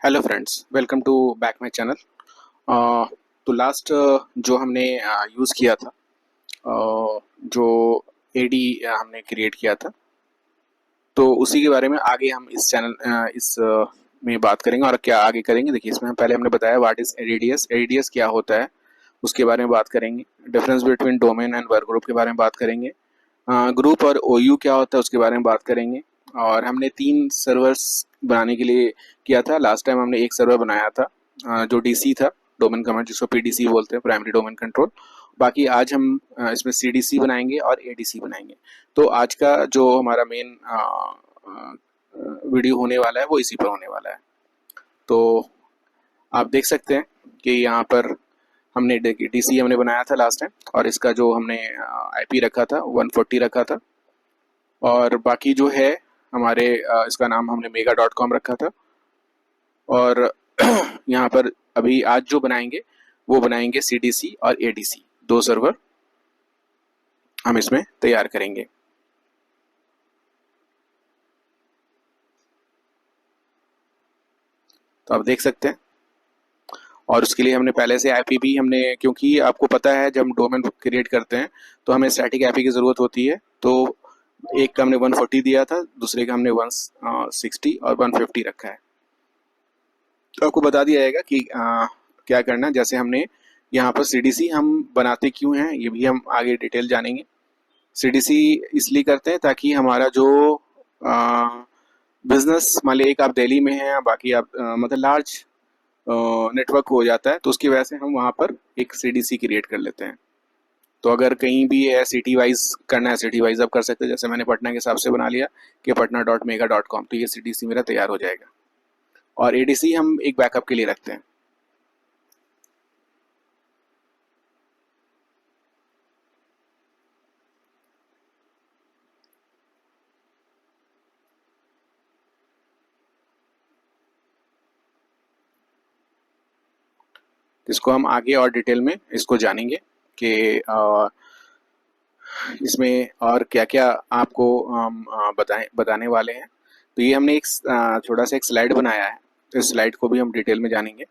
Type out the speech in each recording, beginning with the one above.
Hello friends, welcome to back my channel. तो last जो हमने यूज़ किया था, जो एडी हमने क्रिएट किया था, तो उसी के बारे में आगे हम इस चैनल में बात करेंगे। और क्या आगे करेंगे, देखिए इसमें पहले हमने बताया व्हाट इज़ एडीडीएस, एडीडीएस क्या होता है उसके बारे में बात करेंगे। Difference between domain and work group के बारे में बात करेंगे। ग्रुप और ओयू क्या होता है उसके बारे में बात करेंगे। और हमने 3 सर्वर्स बनाने के लिए किया था। लास्ट टाइम हमने एक सर्वर बनाया था जो डीसी था, डोमेन कमांड जिसको पीडीसी बोलते हैं, प्राइमरी डोमेन कंट्रोल। बाकी आज हम इसमें सीडीसी बनाएंगे और एडीसी बनाएंगे। तो आज का जो हमारा मेन वीडियो होने वाला है वो इसी पर होने वाला है। तो आप देख सकते हैं कि यहाँ पर हमने डीसी हमने बनाया था लास्ट टाइम, और इसका जो हमने आईपी रखा था 140 रखा था। और बाकी जो है हमारे इसका नाम हमने mega.com रखा था। और यहाँ पर अभी आज जो बनाएंगे वो बनाएंगे सीडीसी और एडीसी, 2 सर्वर हम इसमें तैयार करेंगे। तो आप देख सकते हैं, और उसके लिए हमने पहले से आईपी भी हमने, क्योंकि आपको पता है जब हम डोमेन क्रिएट करते हैं तो हमें स्टैटिक आईपी की ज़रूरत होती है। तो एक का हमने 140 दिया था, दूसरे का हमने 160 और 150 रखा है। तो आपको बता दिया जाएगा कि क्या करना है। जैसे हमने यहाँ पर सीडीसी हम बनाते क्यों हैं ये भी हम आगे डिटेल जानेंगे। सीडीसी इसलिए करते हैं ताकि हमारा जो बिजनेस, मान लीजिए एक आप दिल्ली में हैं, बाकी आप मतलब लार्ज नेटवर्क हो जाता है, तो उसकी वजह से हम वहाँ पर एक सीडीसी क्रिएट कर लेते हैं। तो अगर कहीं भी है सिटी वाइज करना है, सिटी वाइज आप कर सकते हैं। जैसे मैंने पटना के हिसाब से बना लिया कि patna.mega.com, तो ये सीडीसी मेरा तैयार हो जाएगा। और एडीसी हम एक बैकअप के लिए रखते हैं। इसको हम आगे और डिटेल में इसको जानेंगे कि इसमें और क्या क्या आपको हम बताने वाले हैं। तो ये हमने एक छोटा सा एक स्लाइड बनाया है, तो इस स्लाइड को भी हम डिटेल में जानेंगे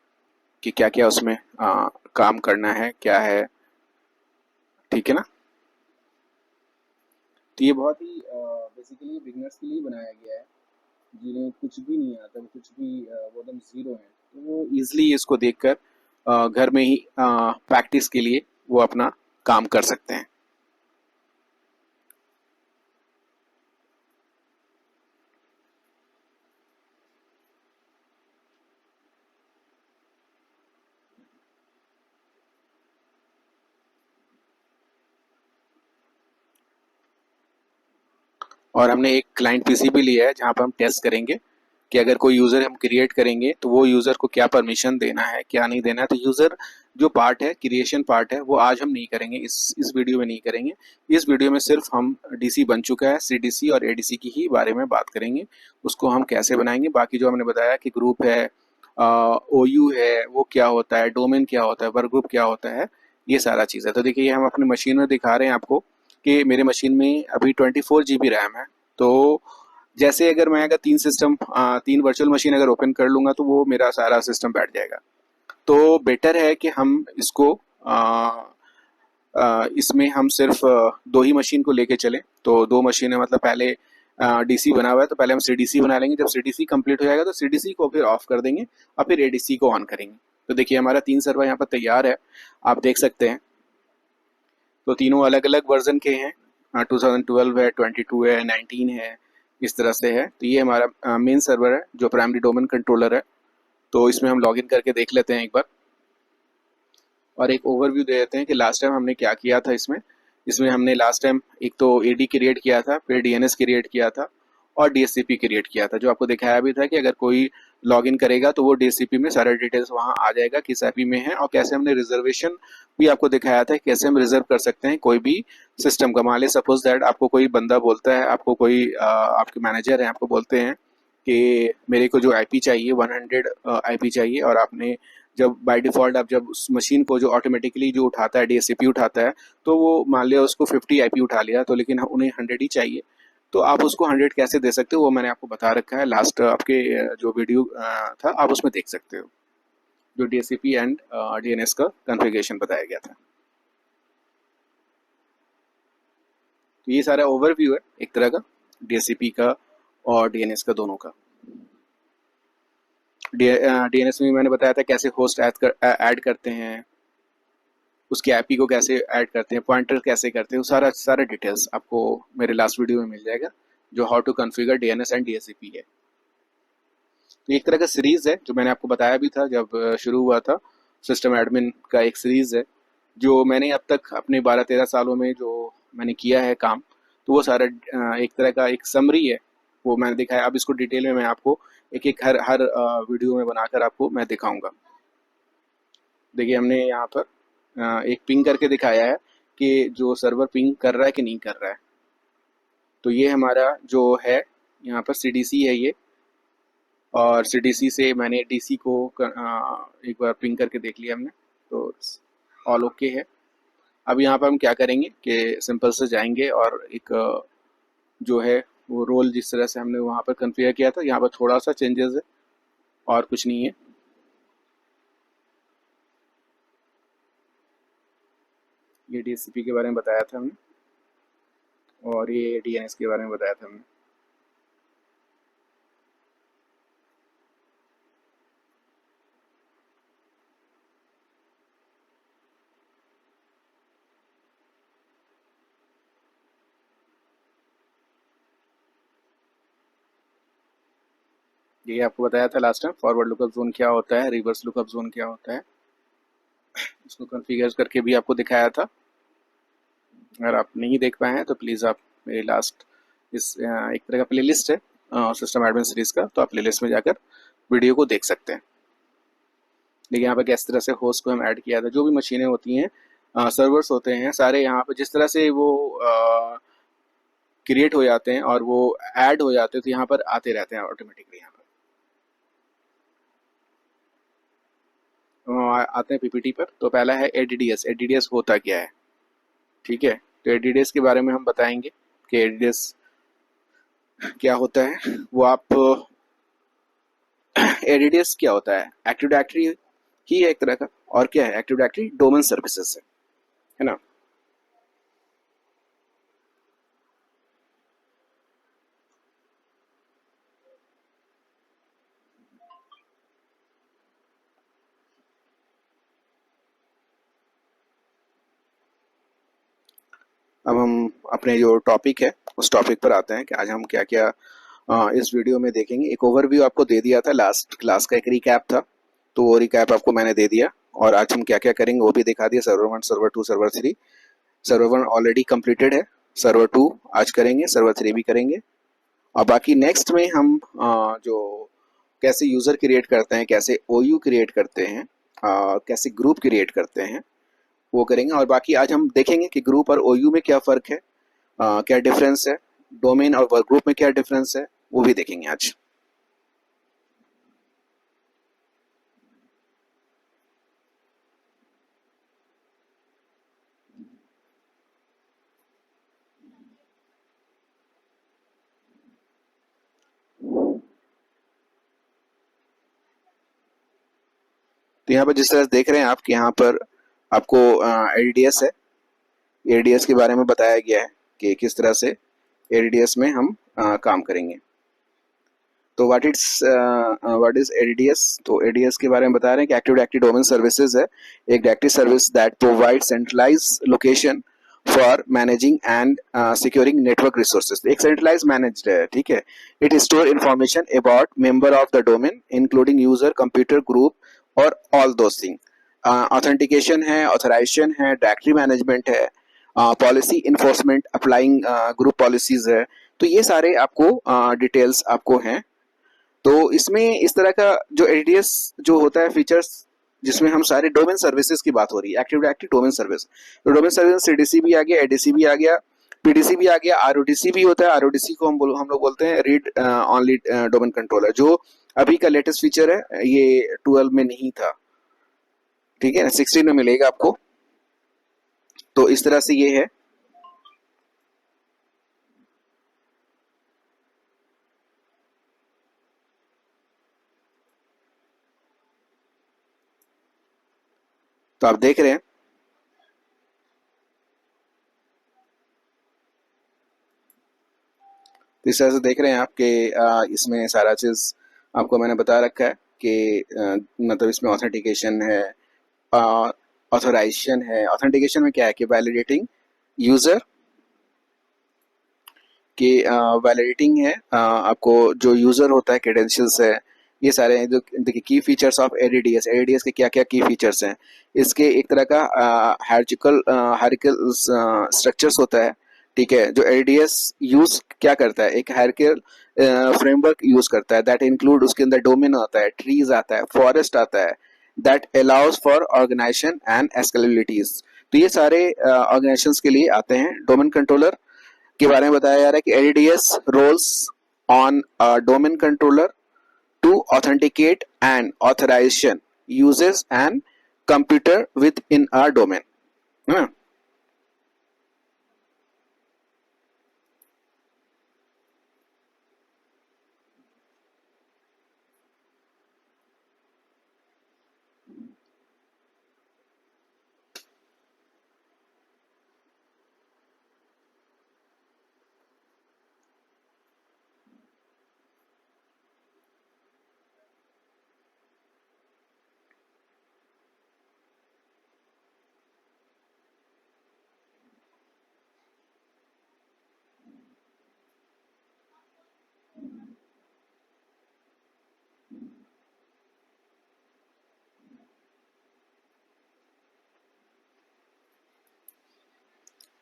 कि क्या क्या उसमें काम करना है, क्या है। ठीक है ना। तो ये बहुत ही बेसिकली बिगनर्स के लिए बनाया गया है, जिन्हें कुछ भी नहीं आता, वो कुछ भी वो एकदम जीरो है, तो वो इजिली इसको देखकर घर में ही प्रैक्टिस के लिए वो अपना काम कर सकते हैं। और हमने एक क्लाइंट पीसी भी लिया है जहाँ पर हम टेस्ट करेंगे कि अगर कोई यूज़र हम क्रिएट करेंगे तो वो यूज़र को क्या परमिशन देना है, क्या नहीं देना है। तो यूज़र जो पार्ट है, क्रिएशन पार्ट है, वो आज हम नहीं करेंगे, इस वीडियो में नहीं करेंगे। इस वीडियो में सिर्फ हम डीसी बन चुका है, सीडीसी और एडीसी की ही बारे में बात करेंगे, उसको हम कैसे बनाएंगे। बाकी जो हमने बताया कि ग्रुप है, ओयू है, वो क्या होता है, डोमेन क्या होता है, वर्क ग्रुप क्या होता है, ये सारा चीज़ है। तो देखिए हम अपनी मशीन में दिखा रहे हैं आपको कि मेरे मशीन में अभी 24 GB रैम है। तो जैसे अगर मैं अगर 3 वर्चुअल मशीन अगर ओपन कर लूँगा तो वो मेरा सारा सिस्टम बैठ जाएगा। तो बेटर है कि हम इसको इसमें हम सिर्फ 2 ही मशीन को लेके चलें। तो 2 मशीनें, मतलब पहले डीसी बना हुआ है तो पहले हम सीडीसी बना लेंगे। जब सीडीसी कंप्लीट हो जाएगा तो सीडीसी को फिर ऑफ कर देंगे और फिर एडीसी को ऑन करेंगे। तो देखिए हमारा 3 सर्वर यहाँ पर तैयार है, आप देख सकते हैं। तो तीनों अलग अलग वर्जन के हैं, 2012 है, 22 है, 19 है, इस तरह से है। तो ये हमारा मेन सर्वर है जो प्राइमरी डोमेन कंट्रोलर है। तो इसमें हम लॉगिन करके देख लेते हैं एक बार, और एक ओवरव्यू दे देते हैं कि लास्ट टाइम हमने क्या किया था इसमें। इसमें हमने लास्ट टाइम एक तो एडी क्रिएट किया था, फिर डीएनएस क्रिएट किया था, और डीएससीपी क्रिएट किया था, जो आपको दिखाया भी था कि अगर कोई लॉगिन करेगा तो वो डीएससीपी में सारे डिटेल्स वहाँ आ जाएगा किस आईपी में है। और कैसे हमने रिजर्वेशन भी आपको दिखाया था, कैसे हम रिजर्व कर सकते हैं कोई भी सिस्टम का। मान लीजिए सपोज दैट आपको कोई बंदा बोलता है, आपको कोई आपके मैनेजर है, आपको बोलते हैं कि मेरे को जो आईपी चाहिए 100 आईपी चाहिए, और आपने जब बाय डिफ़ॉल्ट आप जब उस मशीन को जो ऑटोमेटिकली जो उठाता है, डीएससीपी उठाता है, तो वो मान लिया उसको 50 आईपी उठा लिया, तो लेकिन उन्हें 100 ही चाहिए। तो आप उसको 100 कैसे दे सकते हो वो मैंने आपको बता रखा है, लास्ट आपके जो वीडियो था आप उसमें देख सकते हो, जो DHCP एंड DNS का कॉन्फ़िगरेशन बताया गया था। तो ये सारा ओवरव्यू है एक तरह का DHCP का और DNS का दोनों का। DNS में मैंने बताया था कैसे होस्ट ऐड करते हैं, उसके आईपी को कैसे ऐड करते हैं, पॉइंटर कैसे करते हैं, सारा सारा डिटेल्स आपको मेरे लास्ट वीडियो में मिल जाएगा, जो how to configure DNS and DHCP है। तो एक तरह का सीरीज है जो मैंने आपको बताया भी था जब शुरू हुआ था, सिस्टम एडमिन का एक सीरीज है जो मैंने अब तक अपने 12-13 सालों में जो मैंने किया है काम, तो वो सारा एक तरह का एक समरी है वो मैंने दिखाया। अब इसको डिटेल में मैं आपको एक एक हर हर वीडियो में बनाकर आपको मैं दिखाऊंगा। देखिए हमने यहाँ पर एक पिंग करके दिखाया है कि जो सर्वर पिंग कर रहा है कि नहीं कर रहा है। तो ये हमारा जो है यहाँ पर CDC है ये, और CDC से मैंने DC को एक बार पिंग करके देख लिया हमने, तो ऑल ओके है। अब यहाँ पर हम क्या करेंगे कि सिंपल से जाएंगे और एक जो है वो रोल जिस तरह से हमने वहाँ पर कॉन्फ़िगर किया था, यहाँ पर थोड़ा सा चेंजेस है और कुछ नहीं है। ये DHCP के बारे में बताया था हमने और ये DNS के बारे में बताया था हमने। ये आपको बताया था last time, forward lookup zone क्या होता है, रिवर्स लुकअप जोन क्या होता है, इसको कॉन्फ़िगर करके भी आपको दिखाया था। अगर आप नहीं देख पाए हैं तो प्लीज़ आप मेरे लास्ट इस एक तरह का प्लेलिस्ट है सिस्टम एडमिन सीरीज का, तो आप प्लेलिस्ट में जाकर वीडियो को देख सकते हैं। देखिए यहाँ पर किस तरह से होस्ट को हम ऐड किया था, जो भी मशीनें होती हैं सर्वर्स होते हैं सारे, यहाँ पर जिस तरह से वो क्रिएट हो जाते हैं और वो ऐड हो जाते हैं तो यहाँ पर आते रहते हैं ऑटोमेटिकली। यहाँ पर आते हैं PPT पर। तो पहला है ADDS। ADDS होता क्या है, ठीक है। तो ADDS के बारे में हम बताएंगे कि ADDS क्या होता है। वो आप ADDS क्या होता है, एक्टिव डायरेक्टरी ही है एक तरह का, और क्या है, एक्टिव डायरेक्टरी डोमेन सर्विसेज है ना। अब हम अपने जो टॉपिक है उस टॉपिक पर आते हैं कि आज हम क्या क्या इस वीडियो में देखेंगे। एक ओवरव्यू आपको दे दिया था, लास्ट क्लास का एक रिकैप था, तो वो रिकैप आपको मैंने दे दिया, और आज हम क्या क्या करेंगे वो भी दिखा दिया। Server 1, server 2, server 3। Server 1 already completed है, सर्वर 2 आज करेंगे, सर्वर 3 भी करेंगे, और बाकी नेक्स्ट में हम जो कैसे यूज़र क्रिएट करते हैं, कैसे OU क्रिएट करते हैं, कैसे ग्रुप क्रिएट करते हैं वो करेंगे। और बाकी आज हम देखेंगे कि ग्रुप और OU में क्या फ़र्क है, क्या डिफरेंस है, डोमेन और वर्क ग्रुप में क्या डिफरेंस है, वो भी देखेंगे आज। तो यहाँ पर जिस तरह से देख रहे हैं आप कि यहाँ पर आपको ADDS है, ADDS के बारे में बताया गया है कि किस तरह से ADDS में हम काम करेंगे। तो व्हाट इज ADDS। तो ADDS के बारे में बता रहे हैं कि एक्टिव डायरेक्टरी डोमेन सर्विसेज है, एक directory service that provide centralize location for managing and securing network resources. एक सेंट्रलाइज मैनेज्ड है, ठीक है। It store information about member of the domain including user, computer, group और ऑल दोस थिंग। ऑथेंटिकेशन है, authorization है, directory management है, policy enforcement, applying group policies है। तो ये सारे आपको डिटेल्स आपको हैं। तो इसमें इस तरह का जो ADDS जो होता है फीचर्स, जिसमें हम सारे डोमेन सर्विसेज की बात हो रही है, एक्टिव डायरेक्टरी डोमेन सर्विस। तो डोमेन सर्विस CDC भी आ गया, ADC भी आ गया, PDC भी आ गया, RODC भी होता है। RODC को हम लोग बोलते हैं रीड ऑनली डोमेन कंट्रोलर, जो अभी का लेटेस्ट फीचर है, ये 12 में नहीं था, ठीक है, 16 में मिलेगा आपको। तो इस तरह से ये है। तो आप देख रहे हैं, तो इस तरह से देख रहे हैं आप कि इसमें सारा चीज़ आपको मैंने बता रखा है कि मतलब इसमें ऑथेंटिकेशन है, ऑथोराइजेशन है। ऑथेंटिकेशन में क्या है कि वैलिडेटिंग यूज़र कि वैलिडेटिंग है, आपको जो यूज़र होता है क्रेडेंशियल्स है, ये सारे हैं जो देखिए की फीचर्स ऑफ एडीडीएस। एडीडीएस के क्या क्या की फीचर्स हैं, इसके एक तरह का हायरार्किकल स्ट्रक्चर्स होता है। ठीक है, जो एडीडीएस यूज क्या करता है, एक हायरार्किकल फ्रेमवर्क यूज करता है, दैट इंक्लूड उसके अंदर डोमेन आता है, ट्रीज आता है, फॉरेस्ट आता है, that allows for organization and scalabilities. तो ये सारे ऑर्गेनाइजेशंस के लिए आते हैं। डोमेन कंट्रोलर के बारे में बताया जा रहा है कि ADDS roles on domain controller to authenticate and authorization यूजेस and computer within a domain, है ना।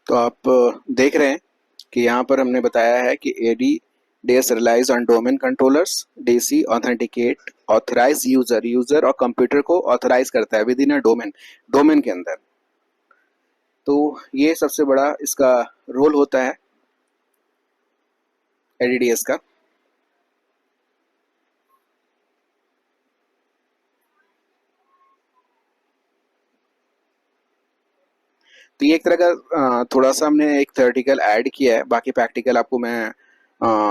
तो आप देख रहे हैं कि यहाँ पर हमने बताया है कि ADDS relies on domain controllers, DC authenticate authorise user, user और कंप्यूटर को ऑथराइज करता है within a domain, domain के अंदर। तो ये सबसे बड़ा इसका रोल होता है ADDS का। तो ये एक तरह का थोड़ा सा हमने एक थ्योरेटिकल ऐड किया है, बाकी प्रैक्टिकल आपको मैं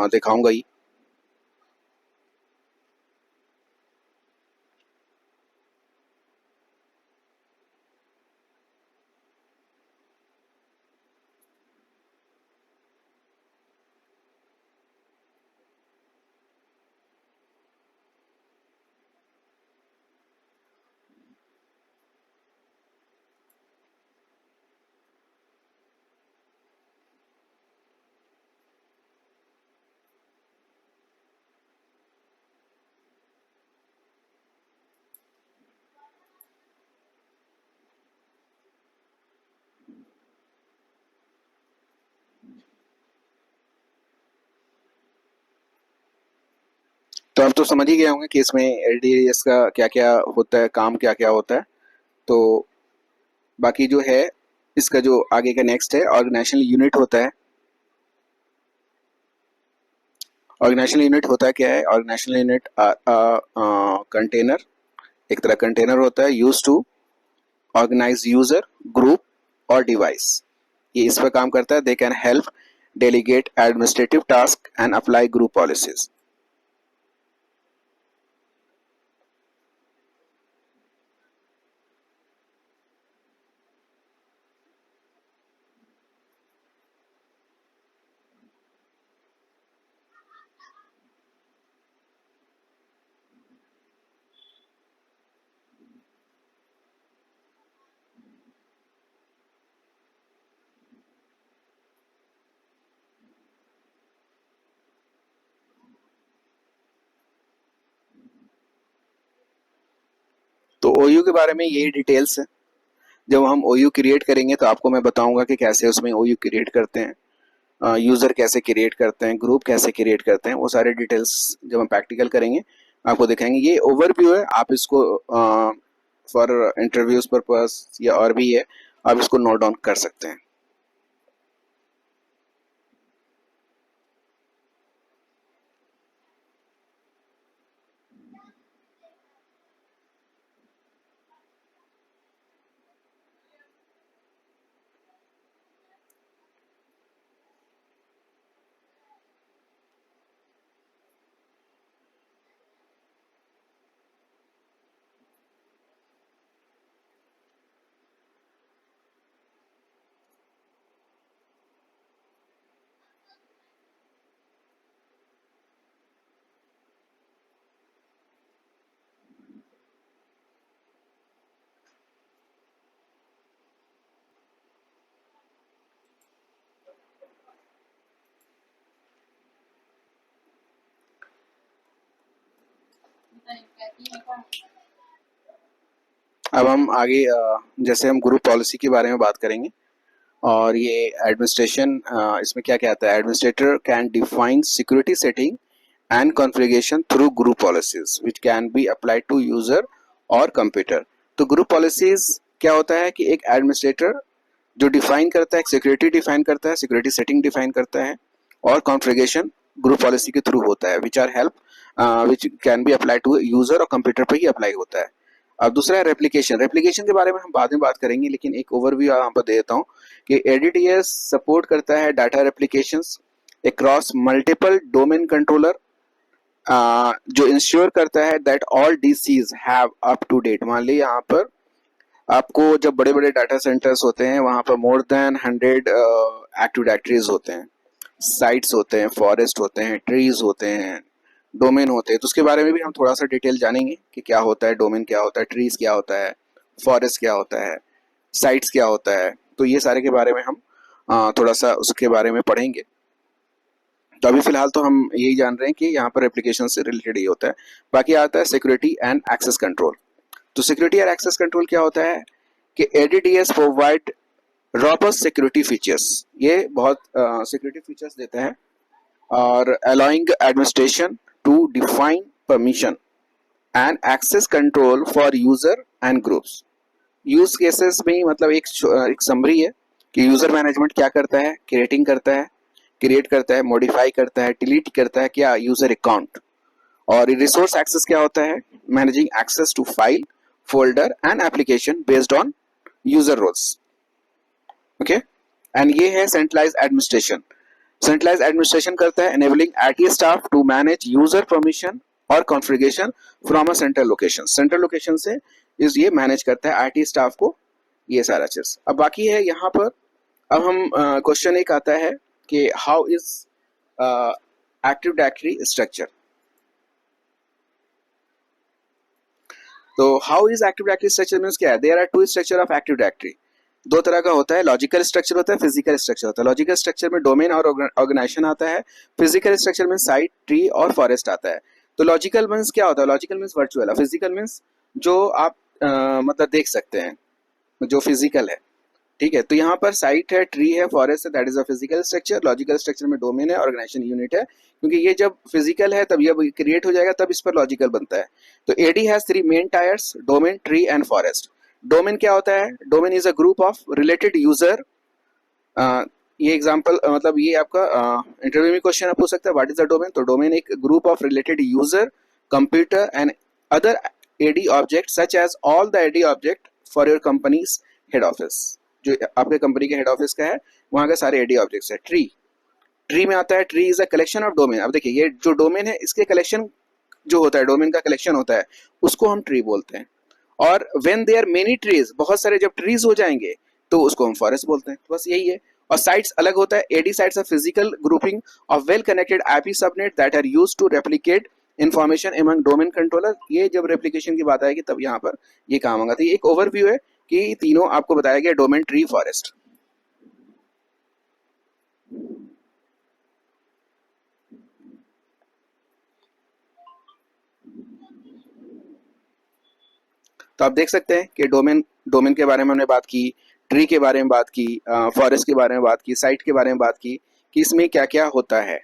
दिखाऊंगा ही। तो आप तो समझ ही गए होंगे कि इसमें एलडीएस का क्या क्या होता है, काम क्या क्या होता है। तो बाकी जो है इसका जो आगे का नेक्स्ट है ऑर्गेनाइजेशनल यूनिट होता है। ऑर्गेनाइजेशनल यूनिट होता है क्या है, ऑर्गेनाइजेशनल यूनिट कंटेनर, एक तरह कंटेनर होता है use to organise user, group और डिवाइस। ये इस पर काम करता है। They can help delegate administrative task and apply group policies. तो ओयू के बारे में यही डिटेल्स है। जब हम ओयू क्रिएट करेंगे तो आपको मैं बताऊंगा कि कैसे उसमें ओयू क्रिएट करते हैं, यूजर कैसे क्रिएट करते हैं, ग्रुप कैसे क्रिएट करते हैं, वो सारे डिटेल्स जब हम प्रैक्टिकल करेंगे आपको दिखाएंगे। ये ओवरव्यू है, आप इसको फॉर इंटरव्यूज पर्पस या और भी है, आप इसको नोट डाउन कर सकते हैं। अब हम आगे जैसे हम ग्रुप पॉलिसी के बारे में बात करेंगे और ये एडमिनिस्ट्रेशन इसमें क्या क्या आता है। Administrator can define security setting and configuration through group policies which can be applied to user और कंप्यूटर। तो ग्रुप पॉलिसीज क्या होता है कि एक एडमिनिस्ट्रेटर जो डिफाइन करता है, सिक्योरिटी डिफाइन करता है, सिक्योरिटी सेटिंग डिफाइन करता है और कॉन्फ़िगरेशन ग्रुप पॉलिसी के थ्रू होता है which are help which can be apply to user और कंप्यूटर पर ही अप्लाई होता है। अब दूसरा है रेप्लिकेशन। रेप्लिकेशन के बारे में हम बाद में बात करेंगे, लेकिन एक ओवरव्यू यहाँ पर दे देता हूँ कि एडीडीएस सपोर्ट करता है data replications across multiple domain controller जो इंश्योर करता है that all DCs have up to date. मान ली यहाँ पर आपको जब बड़े बड़े डाटा सेंटर्स होते हैं वहां पर मोर देन 100 एक्टिव डायरेक्टरीज होते हैं, साइट्स होते हैं, फॉरेस्ट होते हैं, ट्रीज होते हैं, डोमेन होते हैं। तो उसके बारे में भी हम थोड़ा सा डिटेल जानेंगे कि क्या होता है, डोमेन क्या होता है, ट्रीज क्या होता है, फॉरेस्ट क्या होता है, साइट्स क्या होता है। तो ये सारे के बारे में हम थोड़ा सा उसके बारे में पढ़ेंगे। तो अभी फिलहाल तो हम यही जान रहे हैं कि यहाँ पर एप्लीकेशन से रिलेटेड ही होता है। बाकी आता है सिक्योरिटी एंड एक्सेस कंट्रोल। तो सिक्योरिटी और एक्सेस कंट्रोल क्या होता है कि ADDS provide robust security features. ये बहुत सिक्योरिटी फीचर्स देता है और allowing administration to define permission and access control for user and groups. Use cases में मतलब एक समरी है कि यूजर मैनेजमेंट क्या करता है, क्रिएट करता है, मॉडिफाई करता है, डिलीट करता है क्या यूजर अकाउंट। और रिसोर्स एक्सेस क्या होता है, managing access to file, folder and application based on user roles. Okay, and ये है सेंट्रलाइज्ड एडमिनिस्ट्रेशन। सेंट्रलाइज्ड एडमिनिस्ट्रेशन करता है enabling IT staff to manage user permission और configuration from a central location. Central location से इस ये manage करता है आईटी स्टाफ को ये सारा चीज। अब बाकी है यहाँ पर, अब हम क्वेश्चन एक आता है कि how is active directory structure. तो how is active directory structure means क्या है, there are two structure of active directory. दो तरह का होता है, लॉजिकल स्ट्रक्चर होता है, फिजिकल स्ट्रक्चर होता है। लॉजिकल स्ट्रक्चर में डोमेन और ऑर्गेनाइजेशन आता है, फिजिकल स्ट्रक्चर में साइट, ट्री और फॉरेस्ट आता है। तो लॉजिकल मींस क्या होता है, logical means virtual, physical means जो आप मतलब देख सकते हैं, जो फिजिकल है। ठीक है, तो यहाँ पर साइट है, ट्री है, फॉरेस्ट है, that is a physical structure. Logical structure में डोमेन है, ऑर्गेनाइजेशन यूनिट है, क्योंकि ये जब फिजिकल है तब ये क्रिएट हो जाएगा तब इस पर लॉजिकल बनता है। तो AD has 3 main tiers, domain, tree and forest. Domain क्या होता है, domain is a group of related user. ये एग्जांपल मतलब ये आपका इंटरव्यू में क्वेश्चन आप पूछ सकते हैं, व्हाट इज द डोमेन। तो डोमेन एक group of related user, computer and other AD object such as all the AD object for your company's head office. जो आपके कंपनी के हेड ऑफिस का है वहां के सारे एडी ऑब्जेक्ट्स है। ट्री, ट्री में आता है, tree is a collection of domain. अब देखिए ये जो डोमेन है इसके कलेक्शन जो होता है, डोमेन का कलेक्शन होता है, उसको हम ट्री बोलते हैं। और व्हेन देयर मेनी ट्रीज, बहुत सारे जब ट्रीज हो जाएंगे तो उसको हम फॉरेस्ट बोलते हैं। तो बस यही है। और साइट्स अलग होता है, AD sites are physical grouping of well connected IP subnet that are used to replicate information among domain controller. ये जब रेप्लिकेशन की बात आएगी तब यहाँ पर ये काम होगा। तो ये एक ओवरव्यू है कि तीनों आपको बताया गया, डोमेन, ट्री, फॉरेस्ट। तो आप देख सकते हैं कि डोमेन के बारे में हमने बात की, ट्री के बारे में बात की, फॉरेस्ट के बारे में बात की, साइट के बारे में बात की कि इसमें क्या क्या होता है।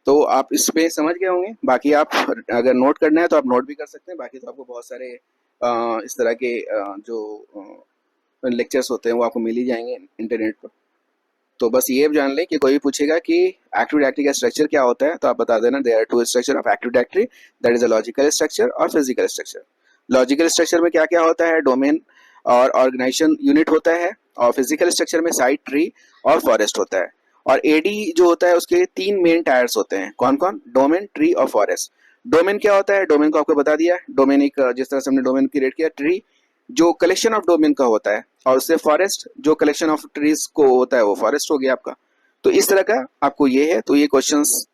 तो आप इस पे समझ गए होंगे। बाकी आप अगर नोट करना है तो आप नोट भी कर सकते हैं। बाकी तो आपको बहुत सारे इस तरह के जो लेक्चर्स होते हैं वो आपको मिल ही जाएंगे इंटरनेट पर। तो बस ये जान लें कि कोई भी पूछेगा कि एक्टिव डायरेक्टरी का स्ट्रक्चर क्या होता है तो आप बता देना, there are 2 structure of active directory, that is a logical structure और फिजिकल स्ट्रक्चर। लॉजिकल स्ट्रक्चर में क्या क्या होता है, डोमेन और ऑर्गेनाइजेशन यूनिट होता है, और फिजिकल स्ट्रक्चर में साइट, ट्री और फॉरेस्ट होता है। और एडी जो होता है उसके 3 मेन टायर्स होते हैं, कौन कौन, डोमेन, ट्री और फॉरेस्ट। डोमेन क्या होता है, डोमेन को आपको बता दिया, डोमेन एक जिस तरह से हमने डोमेन क्रिएट किया। ट्री जो कलेक्शन ऑफ डोमेन का होता है, और उससे फॉरेस्ट जो कलेक्शन ऑफ ट्रीज को होता है वो फॉरेस्ट हो गया आपका। तो इस तरह का आपको ये है। तो ये क्वेश्चंस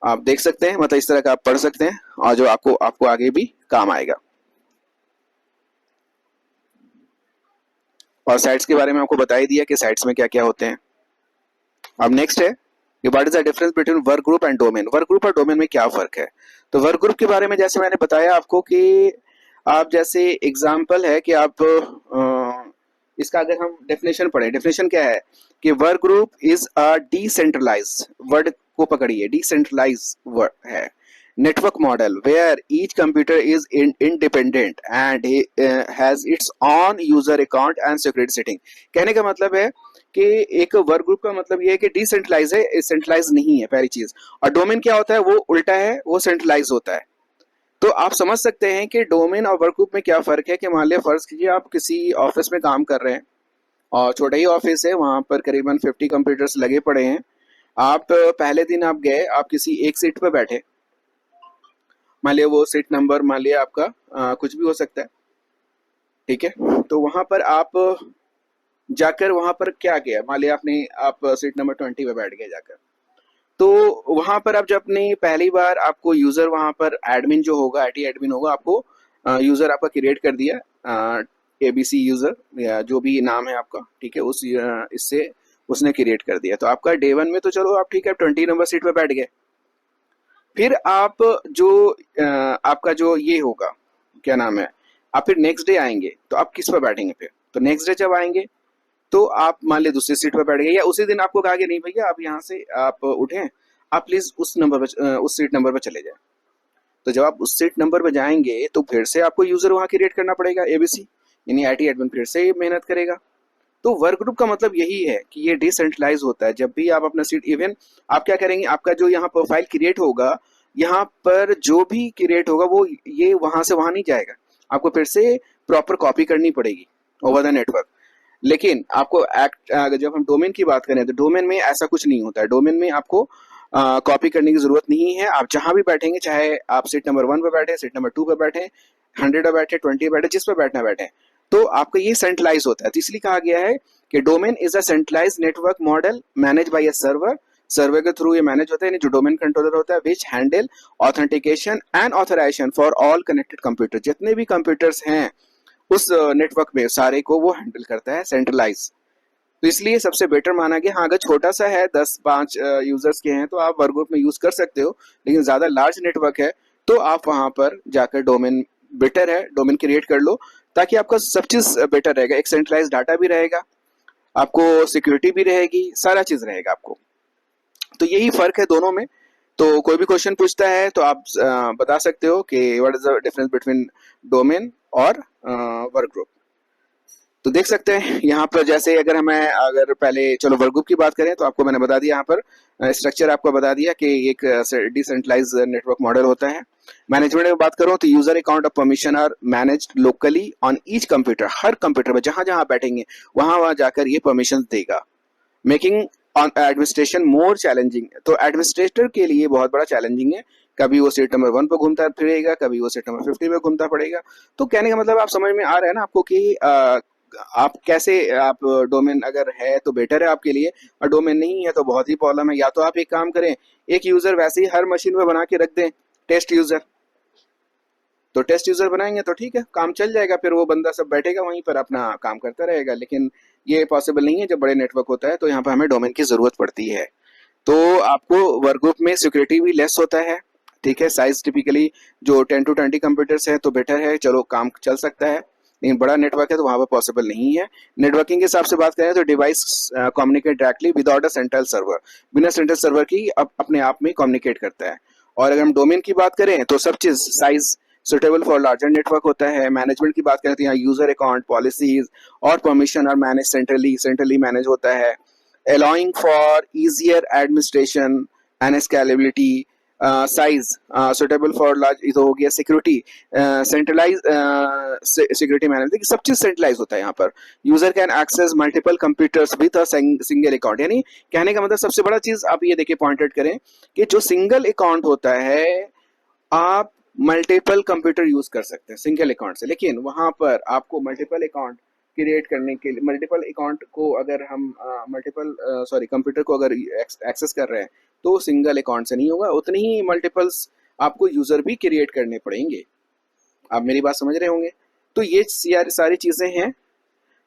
आप देख सकते हैं, मतलब इस तरह का आप पढ़ सकते हैं और जो आपको आगे भी काम आएगा। और साइट्स के बारे में आपको बता ही दिया कि साइट्स में क्या क्या होते हैं। अब नेक्स्ट है कि what is the difference between work group and domain. Work group और डोमेन में क्या फर्क है। तो वर्क ग्रुप के बारे में जैसे मैंने बताया आपको कि आप जैसे एग्जाम्पल है कि आप इसका अगर हम डेफिनेशन पढ़े, डेफिनेशन क्या है कि work group is a decentralised, word को पकड़िए, डिसेंट्रलाइज्ड वर्ड है, network model where each computer is independent and has its own user account and security setting। कहने का मतलब है कि एक वर्क ग्रुप का मतलब ये है कि डिसेंट्रलाइज है, सेंट्रलाइज नहीं है पहली चीज। और डोमेन क्या होता है, वो उल्टा है, वो सेंट्रलाइज होता है। तो आप समझ सकते हैं कि डोमेन और वर्क ग्रुप में क्या फर्क है। कि मान लिया फर्ज कीजिए आप किसी ऑफिस में काम कर रहे हैं और छोटा ही ऑफिस है, वहां पर करीबन 50 कंप्यूटर्स लगे पड़े हैं। आप पहले दिन आप गए, आप किसी एक सीट पर बैठे, मान लिया वो सीट नंबर मान लिया आपका कुछ भी हो सकता है, ठीक है। तो वहां पर आप जाकर वहां पर क्या किया, मान लिया आपने आप सीट नंबर 20 पे बैठ गए जाकर। तो वहां पर आप जब अपनी पहली बार आपको यूजर वहां पर एडमिन जो होगा, आईटी एडमिन होगा, आपको यूजर आपका क्रिएट कर दिया, एबीसी यूजर या जो भी नाम है आपका, ठीक है, उस इससे उसने क्रिएट कर दिया। तो आपका डे 1 में तो चलो आप ठीक है 20 नंबर सीट पे बैठ गए। फिर आप जो आपका जो ये होगा, क्या नाम है, आप फिर नेक्स्ट डे आएंगे तो आप किस पर बैठेंगे फिर। तो नेक्स्ट डे जब आएंगे तो आप मान ली दूसरी सीट पर बैठ गए, या उसी दिन आपको कहा कि नहीं भैया आप यहाँ से आप उठें, आप प्लीज उस नंबर पर उस सीट नंबर पर चले जाए। तो जब आप उस सीट नंबर पर जाएंगे तो फिर से आपको यूजर वहां क्रिएट करना पड़ेगा, एबीसी यानी आईटी एडमिन फिर से मेहनत करेगा। तो वर्क ग्रुप का मतलब यही है कि ये डिसेंट्रलाइज होता है। जब भी आप अपना सीट, इवन आप क्या करेंगे, आपका जो यहाँ प्रोफाइल क्रिएट होगा, यहाँ पर जो भी क्रिएट होगा वो ये वहां से वहां नहीं जाएगा, आपको फिर से प्रॉपर कॉपी करनी पड़ेगी ओवर द नेटवर्क। लेकिन आपको जब हम डोमेन की बात करें तो डोमेन में ऐसा कुछ नहीं होता है। डोमेन में आपको कॉपी करने की जरूरत नहीं है। आप जहां भी बैठेंगे, चाहे आप सीट नंबर 1 पे बैठे, सीट नंबर 2 पे बैठे, 100 पे बैठे, 20 पे बैठे, जिस पे बैठना बैठे, तो आपका ये सेंट्रलाइज होता है। तो इसलिए कहा गया है कि domain is a centralize network model manage by a server. Server के थ्रू ये मैनेज होता है, जो डोमेन कंट्रोलर होता है, which handle authentication and authorization for all connected computer. जितने भी कंप्यूटर्स हैं उस नेटवर्क में सारे को वो हैंडल करता है, सेंट्रलाइज। तो इसलिए सबसे बेटर माना गया। हाँ, अगर छोटा सा है, 10-5 यूजर्स के हैं, तो आप वर्क ग्रुप में यूज कर सकते हो। लेकिन ज्यादा लार्ज नेटवर्क है तो आप वहां पर जाकर डोमेन, बेटर है डोमेन क्रिएट कर लो, ताकि आपका सब चीज बेटर रहेगा। एक सेंट्रलाइज डाटा भी रहेगा, आपको सिक्योरिटी भी रहेगी, सारा चीज रहेगा आपको। तो यही फर्क है दोनों में। तो कोई भी क्वेश्चन पूछता है तो आप बता सकते हो कि what is the difference between domain और वर्क ग्रुप। तो देख सकते हैं यहाँ पर, जैसे अगर पहले चलो वर्क ग्रुप की बात करें तो आपको मैंने बता दिया, यहाँ पर स्ट्रक्चर आपको बता दिया कि एक डिसेंट्रलाइज नेटवर्क मॉडल होता है। मैनेजमेंट में बात करूँ तो user account of permission are managed locally on each computer. हर कंप्यूटर में जहां जहां बैठेंगे वहां वहां जाकर ये परमिशन देगा, मेकिंग एडमिनिस्ट्रेशन मोर चैलेंजिंग। तो एडमिनिस्ट्रेटर के लिए बहुत बड़ा चैलेंजिंग है। कभी वो सीट नंबर 1 पे घूमता फिरेगा, कभी वो सीट नंबर 50 पे घूमता पड़ेगा। तो कहने का मतलब आप समझ में आ रहा है ना आपको कि आप कैसे, आप डोमेन अगर है तो बेटर है आपके लिए, और डोमेन नहीं है तो बहुत ही प्रॉब्लम है। या तो आप एक काम करें, एक यूजर वैसे ही हर मशीन पे बना के रख दें, टेस्ट यूजर। तो टेस्ट यूजर बनाएंगे तो ठीक है, काम चल जाएगा, फिर वो बंदा सब बैठेगा वहीं पर अपना काम करता रहेगा। लेकिन ये पॉसिबल नहीं है जब बड़े नेटवर्क होता है, तो यहाँ पर हमें डोमेन की जरूरत पड़ती है। तो आपको वर्क ग्रुप में सिक्योरिटी भी लेस होता है, ठीक है। साइज टिपिकली जो 10 to 20 कंप्यूटर्स है तो बेटर है, चलो काम चल सकता है। लेकिन बड़ा नेटवर्क है तो वहां पर पॉसिबल नहीं है। नेटवर्किंग के हिसाब से बात करें तो device communicate directly without a central server, बिना सेंट्रल सर्वर की अपने आप में कम्युनिकेट करता है। और अगर हम डोमेन की बात करें तो सब चीज size suitable for larger network होता है। मैनेजमेंट की बात करें तो यहाँ यूजर अकाउंट, पॉलिसीज और परमिशन और मैनेज सेंट्रली मैनेज होता है, allowing for easier administration and scalability। Size suitable for large, ये तो हो गया। सिक्योरिटी, सेंट्रलाइज सिक्योरिटी मैनेजमेंट, देखिए सब चीज सेंट्रलाइज होता है यहाँ पर। User can access multiple computers with a single account. यानी कहने का मतलब सबसे बड़ा चीज आप ये देखिए पॉइंटेड करें कि जो सिंगल अकाउंट होता है, आप मल्टीपल कंप्यूटर यूज कर सकते हैं सिंगल अकाउंट से। लेकिन वहां पर आपको मल्टीपल अकाउंट क्रिएट करने के लिए, मल्टीपल अकाउंट को अगर हम कंप्यूटर को अगर एक्सेस कर रहे हैं तो सिंगल अकाउंट से नहीं होगा, उतनी ही मल्टीपल्स आपको यूजर भी क्रिएट करने पड़ेंगे। आप मेरी बात समझ रहे होंगे। तो ये सारी चीजें हैं।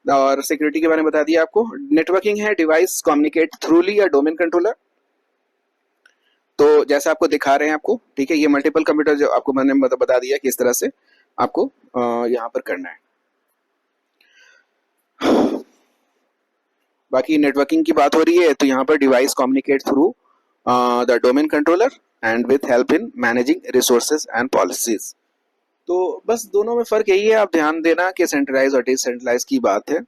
और सिक्योरिटी के बारे में बता दिया आपको। नेटवर्किंग है, डिवाइस कम्युनिकेट थ्रूली या डोमेन कंट्रोलर। तो जैसे आपको दिखा रहे हैं आपको, ठीक है, ये मल्टीपल कंप्यूटर जो आपको मैंने बता दिया किस तरह से आपको यहाँ पर करना है। बाकी नेटवर्किंग की बात हो रही है तो यहाँ पर device communicate through the domain controller and with help in managing resources and policies. तो बस दोनों में फर्क यही है, आप ध्यान देना कि सेंट्रलाइज और डिसेंट्रलाइज की बात है।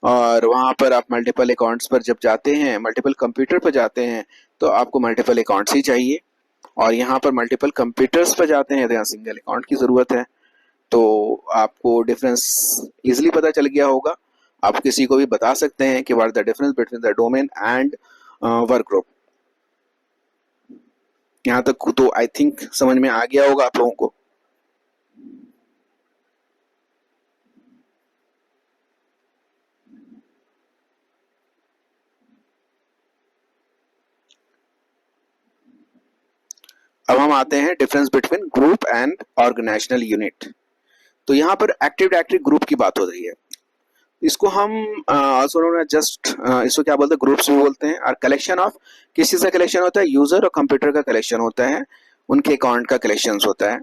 और वहाँ पर आप मल्टीपल अकाउंट्स पर जब जाते हैं, मल्टीपल कंप्यूटर पर जाते हैं, तो आपको मल्टीपल अकाउंट्स ही चाहिए। और यहाँ पर मल्टीपल कंप्यूटर्स पर जाते हैं तो यहाँ सिंगल अकाउंट की ज़रूरत है। तो आपको डिफरेंस इजीली पता चल गया होगा। आप किसी को भी बता सकते हैं कि what the difference between the domain and work group. यहाँ तक तो आई थिंक समझ में आ गया होगा आप लोगों को। अब हम आते हैं difference between group and organisational unit. तो यहाँ पर एक्टिव डायरेक्टरी ग्रुप की बात हो रही है। इसको हम जस्ट इसको क्या बोलते हैं, ग्रुप्स भी बोलते हैं। और कलेक्शन ऑफ, किस चीज़ का कलेक्शन होता है, यूजर और कंप्यूटर का कलेक्शन होता है, उनके अकाउंट का कलेक्शन होता है।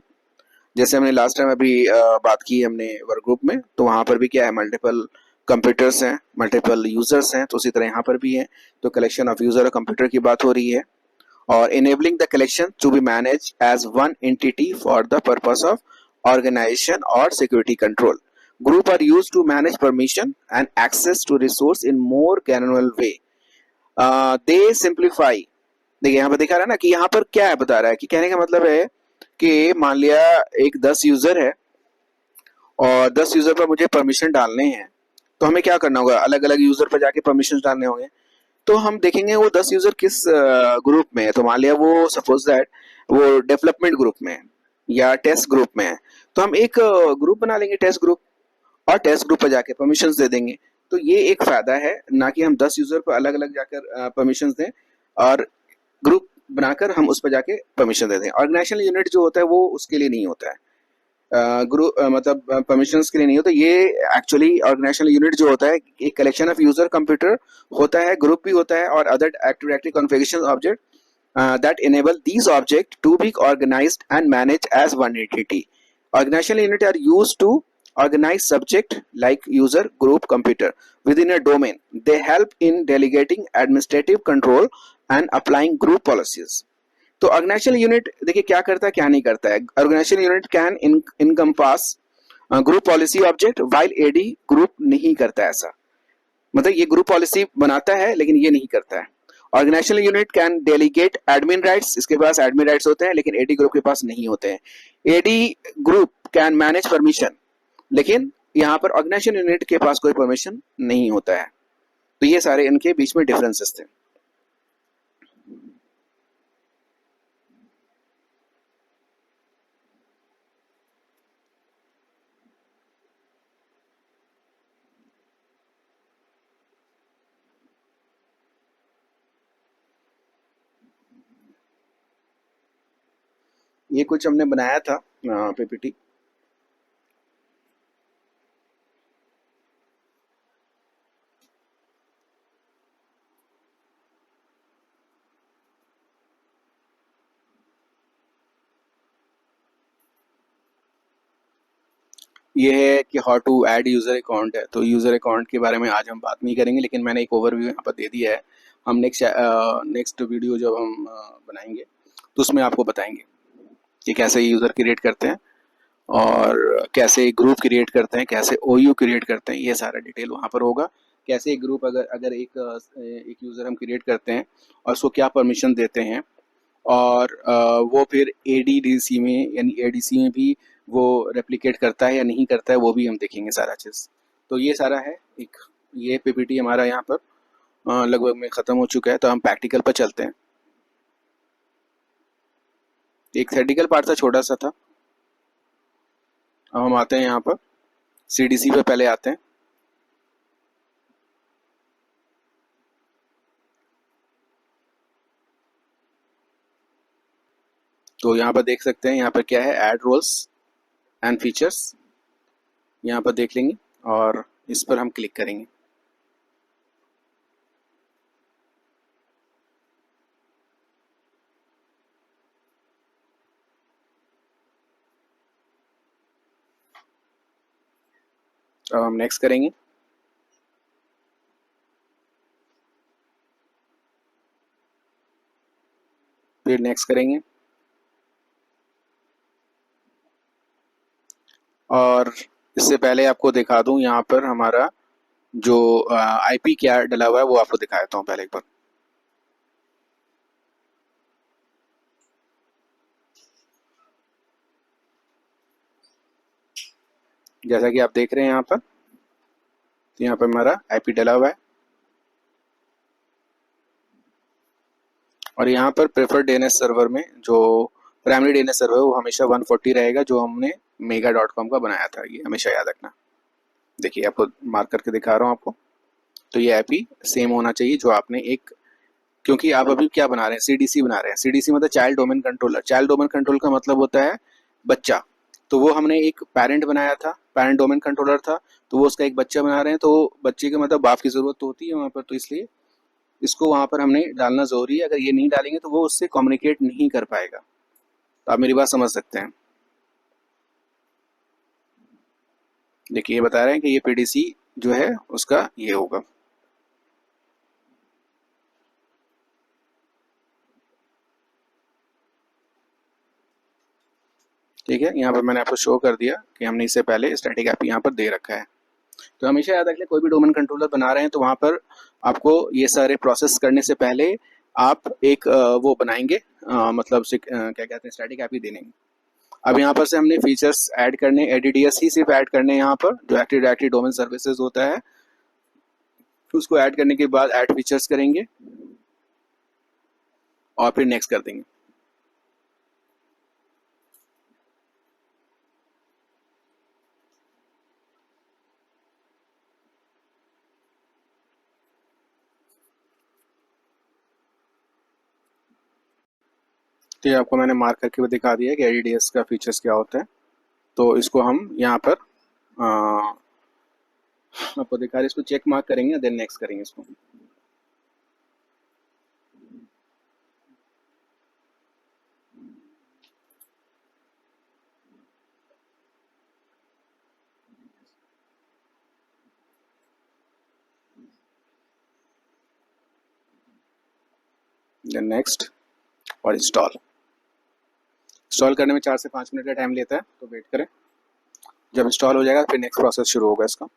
जैसे हमने लास्ट टाइम अभी बात की हमने वर्क ग्रुप में, तो वहाँ पर भी क्या है, मल्टीपल कंप्यूटर्स हैं, मल्टीपल यूजर्स हैं, तो उसी तरह यहाँ पर भी है। तो कलेक्शन ऑफ यूजर और कंप्यूटर की बात हो रही है। और enabling the collection to be managed as one entity for the purpose of organization or security control. Group are used to manage permission and access to resource in more granular way. They simplify. देखिए यहाँ पर दिखा रहा है ना कि यहाँ पर क्या है, बता रहा है कि कहने का मतलब है कि मान लिया एक 10 यूजर है और 10 यूजर पर मुझे परमिशन डालने हैं, तो हमें क्या करना होगा, अलग अलग यूजर पर जाके परमिशन डालने होंगे। तो हम देखेंगे वो 10 यूजर किस ग्रुप में है। तो मान लिया वो सपोज दैट वो डेवलपमेंट ग्रुप में है या टेस्ट ग्रुप में है, तो हम एक ग्रुप बना लेंगे टेस्ट ग्रुप, और टेस्ट ग्रुप पर जाके परमिशंस दे देंगे। तो ये एक फायदा है, ना कि हम 10 यूजर पर अलग अलग जाकर परमिशंस दें, और ग्रुप बनाकर हम उस पर जाके परमिशन दे दें। ऑर्गेनाइजेशनल यूनिट जो होता है वो उसके लिए नहीं होता है, ग्रुप मतलब परमिशंस के लिए नहीं होता ये। एक्चुअली ऑर्गेनाइजेशनल यूनिट जो होता है एक कलेक्शन ऑफ यूजर कंप्यूटर होता है, ग्रुप भी होता है, और other active directory configuration object that enable these objects to be organized and managed as one entity. Organizational units are used to organize subject like user, group, computer within a domain. They help in delegating administrative control and applying group policies. तो organisational unit देखिए क्या करता है क्या नहीं करता है। Organisational unit can encompass group policy object while AD group नहीं करता ऐसा। मतलब ये ग्रुप पॉलिसी बनाता है लेकिन ये नहीं करता है। Organisational unit can delegate admin rights, इसके पास एडमिन राइट्स होते हैं लेकिन एडी ग्रुप के पास नहीं होते हैं। AD group can manage permission, लेकिन यहाँ पर ऑर्गेनाइजेशन यूनिट के पास कोई परमिशन नहीं होता है। तो ये सारे इनके बीच में डिफरेंसेस थे। ये कुछ हमने बनाया था पीपीटी। ये है कि how to add user account है। तो यूज़र अकाउंट के बारे में आज हम बात नहीं करेंगे, लेकिन मैंने एक ओवरव्यू यहाँ पर दे दिया है। हम नेक्स्ट वीडियो जब हम बनाएंगे तो उसमें आपको बताएंगे कि कैसे यूज़र क्रिएट करते हैं और कैसे एक ग्रुप क्रिएट करते हैं, कैसे ओयू क्रिएट करते हैं, ये सारा डिटेल वहाँ पर होगा। कैसे एक ग्रुप अगर अगर एक यूज़र हम क्रिएट करते हैं और उसको क्या परमिशन देते हैं, और वो फिर एडीडीसी में यानी एडीसी में भी वो रेप्लिकेट करता है या नहीं करता है, वो भी हम देखेंगे सारा चीज़। तो ये सारा है एक, ये पीपीटी हमारा यहाँ पर लगभग में ख़त्म हो चुका है। तो हम प्रैक्टिकल पर चलते हैं। एक थेटिकल पार्ट था, छोटा सा था। अब हम आते हैं यहाँ पर सीडीसी पे, पहले आते हैं। तो यहाँ पर देख सकते हैं यहाँ पर क्या है, ऐड रोल्स एंड फीचर्स, यहाँ पर देख लेंगे और इस पर हम क्लिक करेंगे। अब हम नेक्स्ट करेंगे। फिर नेक्स्ट करेंगे और इससे पहले आपको दिखा दूं यहाँ पर हमारा जो आईपी क्या डला हुआ है वो आपको दिखा देता हूँ पहले एक बार। जैसा कि आप देख रहे हैं यहाँ पर, तो यहाँ पर हमारा आईपी डला हुआ है और यहाँ पर प्रेफर्ड डीएनएस सर्वर में जो प्राइमरी डीएनएस सर्वर है वो हमेशा 140 रहेगा, जो हमने mega.com का बनाया था। ये हमेशा याद रखना। देखिए आपको मार्क करके दिखा रहा हूँ आपको। तो ये आईपी सेम होना चाहिए जो आपने एक, क्योंकि आप अभी क्या बना रहे हैं, सीडीसी बना रहे हैं। सीडीसी मतलब child domain controller. Child domain control का मतलब होता है बच्चा। तो वो हमने एक पेरेंट बनाया था, पेरेंट डोमेन कंट्रोलर था, तो वो उसका एक बच्चा बना रहे हैं। तो बच्चे के मतलब बाप की जरूरत तो होती है वहाँ पर, तो इसलिए इसको वहाँ पर हमने डालना जरूरी है। अगर ये नहीं डालेंगे तो वो उससे कम्युनिकेट नहीं कर पाएगा। तो आप मेरी बात समझ सकते हैं। देखिए ये बता रहे हैं कि ये पीडीसी जो है उसका ये होगा। ठीक है, यहाँ पर मैंने आपको शो कर दिया कि हमने इससे पहले स्टैटिक ऐप यहाँ पर दे रखा है। तो हमेशा याद रखें, कोई भी डोमेन कंट्रोलर बना रहे हैं तो वहाँ पर आपको ये सारे प्रोसेस करने से पहले आप एक वो बनाएंगे, मतलब क्या कहते हैं, स्टैटिक ऐप ही देंगे। अब यहाँ पर से हमने फीचर्स ऐड करने, एडीडीएस ही सिर्फ ऐड करने हैं। यहाँ पर जो एक्टिव डायरेक्टरी डोमेन सर्विसेज होता है उसको ऐड करने के बाद ऐड फीचर्स करेंगे और फिर नेक्स्ट कर देंगे। तो ये आपको मैंने मार्क करके दिखा दिया कि एडीडीएस का फीचर्स क्या होता है। तो इसको हम यहाँ पर आपको दिखा रहे, इसको चेक मार्क करेंगे देन नेक्स्ट करेंगे इसको। देन नेक्स्ट और इंस्टॉल। इंस्टॉल करने में 4 से 5 मिनट का टाइम लेता है, तो वेट करें। जब इंस्टॉल हो जाएगा फिर नेक्स्ट प्रोसेस शुरू होगा इसका।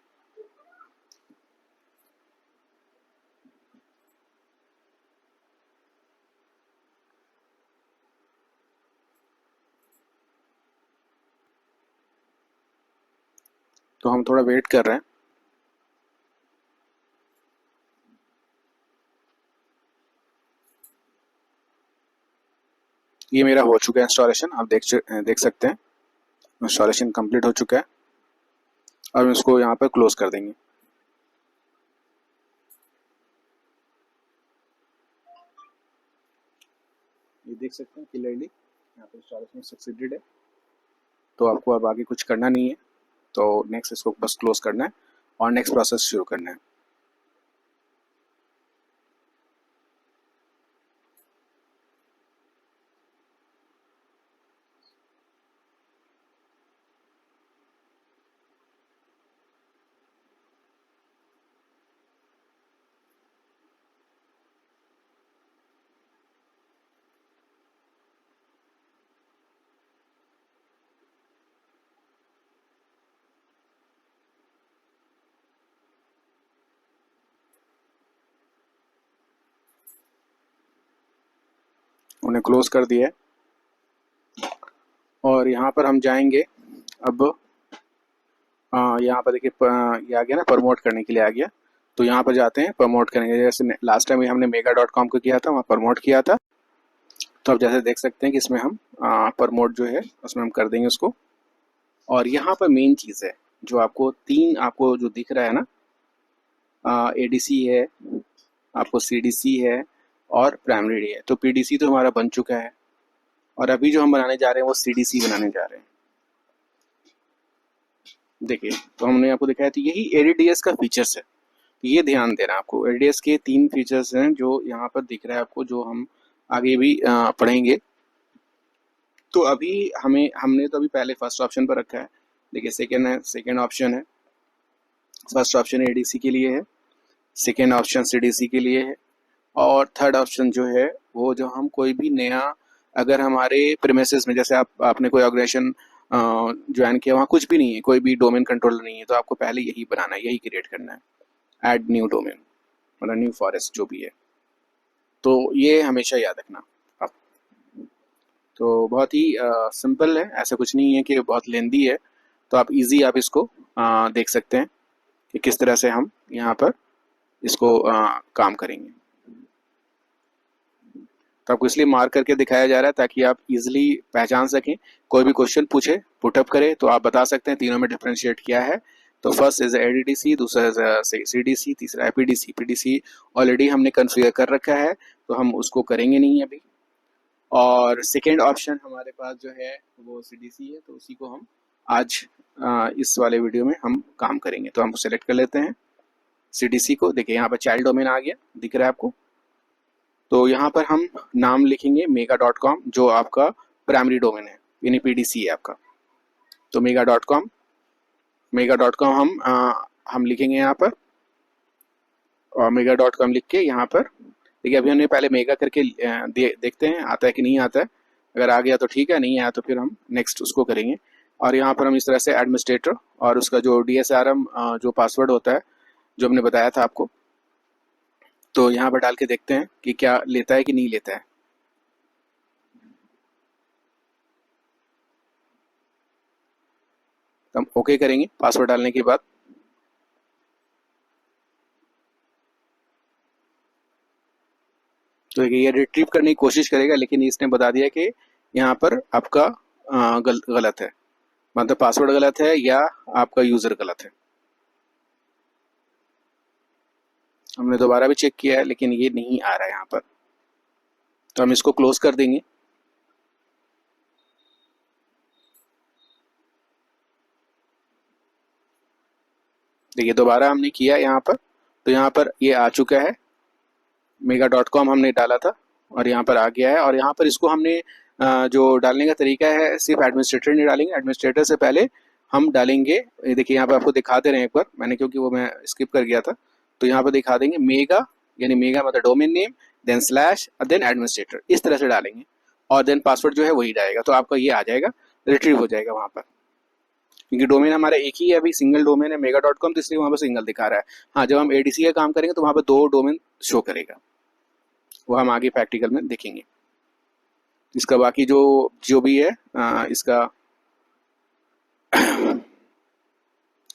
तो हम थोड़ा वेट कर रहे हैं। ये मेरा हो चुका है इंस्टॉलेशन, आप देख सकते हैं इंस्टॉलेशन कंप्लीट हो चुका है। और इसको यहाँ पर क्लोज कर देंगे। ये देख सकते हैं क्लियरली यहाँ पर इंस्टॉलेशन सक्सीडेड है। तो आपको अब आगे कुछ करना नहीं है, तो नेक्स्ट इसको बस क्लोज करना है और नेक्स्ट प्रोसेस शुरू करना है। उन्हें क्लोज कर दिया है और यहाँ पर हम जाएंगे। अब यहाँ पर देखिए ये आ गया ना, प्रमोट करने के लिए आ गया। तो यहाँ पर जाते हैं, प्रमोट करेंगे। जैसे लास्ट टाइम हमने mega.com को किया था, वहाँ प्रमोट किया था। तो अब जैसे देख सकते हैं कि इसमें हम प्रमोट जो है उसमें हम कर देंगे उसको। और यहाँ पर मेन चीज़ है जो आपको तीन आपको जो दिख रहा है ना, एडीसी है, आपको सीडीसी है और प्राइमरी है। तो पीडीसी तो हमारा बन चुका है और अभी जो हम बनाने जा रहे हैं वो सीडीसी बनाने जा रहे हैं। देखिए तो हमने आपको दिखाया था, यही एडीडीएस का फीचर्स है। ये ध्यान देना आपको, एडीडीएस के 3 फीचर्स हैं जो यहाँ पर दिख रहा है आपको, जो हम आगे भी पढ़ेंगे। तो अभी हमने तो अभी पहले फर्स्ट ऑप्शन पर रखा है। देखिए सेकेंड है, सेकेंड ऑप्शन है फर्स्ट ऑप्शन एडीसी के लिए है, सेकेंड ऑप्शन सीडीसी के लिए है, और थर्ड ऑप्शन जो है वो जो हम कोई भी नया, अगर हमारे प्रीमिसेस में जैसे आपने कोई ऑर्गेनाइजेशन ज्वाइन किया, वहाँ कुछ भी नहीं है, कोई भी डोमेन कंट्रोलर नहीं है, तो आपको पहले यही बनाना है, यही क्रिएट करना है, ऐड न्यू डोमेन मतलब न्यू फॉरेस्ट जो भी है। तो ये हमेशा याद रखना आप। तो बहुत ही सिंपल है, ऐसा कुछ नहीं है कि बहुत लेंदी है। तो आप इजी आप इसको देख सकते हैं कि किस तरह से हम यहाँ पर इसको काम करेंगे। तो आपको इसलिए मार्क करके दिखाया जा रहा है ताकि आप इजीली पहचान सकें। कोई भी क्वेश्चन पूछे, पुटअप करे, तो आप बता सकते हैं तीनों में डिफरेंशिएट क्या है। तो फर्स्ट इज एडीडीसी, दूसरा इज सीडीसी, तीसरा एपीडीसी। पीडीसी ऑलरेडी हमने कन्फिगर कर रखा है, तो हम उसको करेंगे नहीं अभी। और सेकेंड ऑप्शन हमारे पास जो है वो सीडीसी है, तो उसी को हम आज इस वाले वीडियो में हम काम करेंगे। तो हम सेलेक्ट कर लेते हैं सीडीसी को। देखिए यहाँ पर चाइल्ड डोमेन आ गया, दिख रहा है आपको। तो यहाँ पर हम नाम लिखेंगे mega.com, जो आपका प्राइमरी डोमेन है, यानी पीडीसी है आपका। तो mega.com हम लिखेंगे यहाँ पर, और mega.com लिख के यहाँ पर देखिए अभी हमने पहले मेगा करके देखते हैं आता है कि नहीं आता है। अगर आ गया तो ठीक है, नहीं आया तो फिर हम नेक्स्ट उसको करेंगे। और यहाँ पर हम इस तरह से एडमिनिस्ट्रेटर और उसका जो DSRM जो पासवर्ड होता है जो हमने बताया था आपको, तो यहाँ पर डाल के देखते हैं कि क्या लेता है कि नहीं लेता है। तो हम ओके करेंगे पासवर्ड डालने के बाद। तो ये रिट्रीव करने की कोशिश करेगा, लेकिन इसने बता दिया कि यहाँ पर आपका गलत है, मतलब पासवर्ड गलत है या आपका यूजर गलत है। हमने दोबारा भी चेक किया है, लेकिन ये नहीं आ रहा है यहाँ पर। तो हम इसको क्लोज कर देंगे। देखिए दोबारा हमने किया यहाँ पर, तो यहाँ पर ये आ चुका है, mega.com हमने डाला था और यहाँ पर आ गया है। और यहाँ पर इसको हमने जो डालने का तरीका है, सिर्फ एडमिनिस्ट्रेटर नहीं डालेंगे, एडमिनिस्ट्रेटर से पहले हम डालेंगे, ये देखिए यहाँ पर आपको दिखा दे रहे हैं एक बार, मैंने क्योंकि वो मैं स्किप कर गया था। तो यहाँ पर दिखा देंगे मेगा, यानी मेगा मतलब domain name, then slash, then administrator, इस तरह से डालेंगे। और देन पासवर्ड जो है वही डालेगा, तो आपका ये आ जाएगा, रिट्रीव हो जाएगा वहाँ पर। क्योंकि डोमेन हमारा एक ही है, अभी सिंगल डोमेन है mega.com, तो इसलिए वहाँ पर सिंगल दिखा रहा है। हाँ, जब हम एडीसी का काम करेंगे तो वहाँ पर दो डोमेन शो करेगा, वो हम आगे प्रैक्टिकल में देखेंगे। इसका बाकी जो जो भी है इसका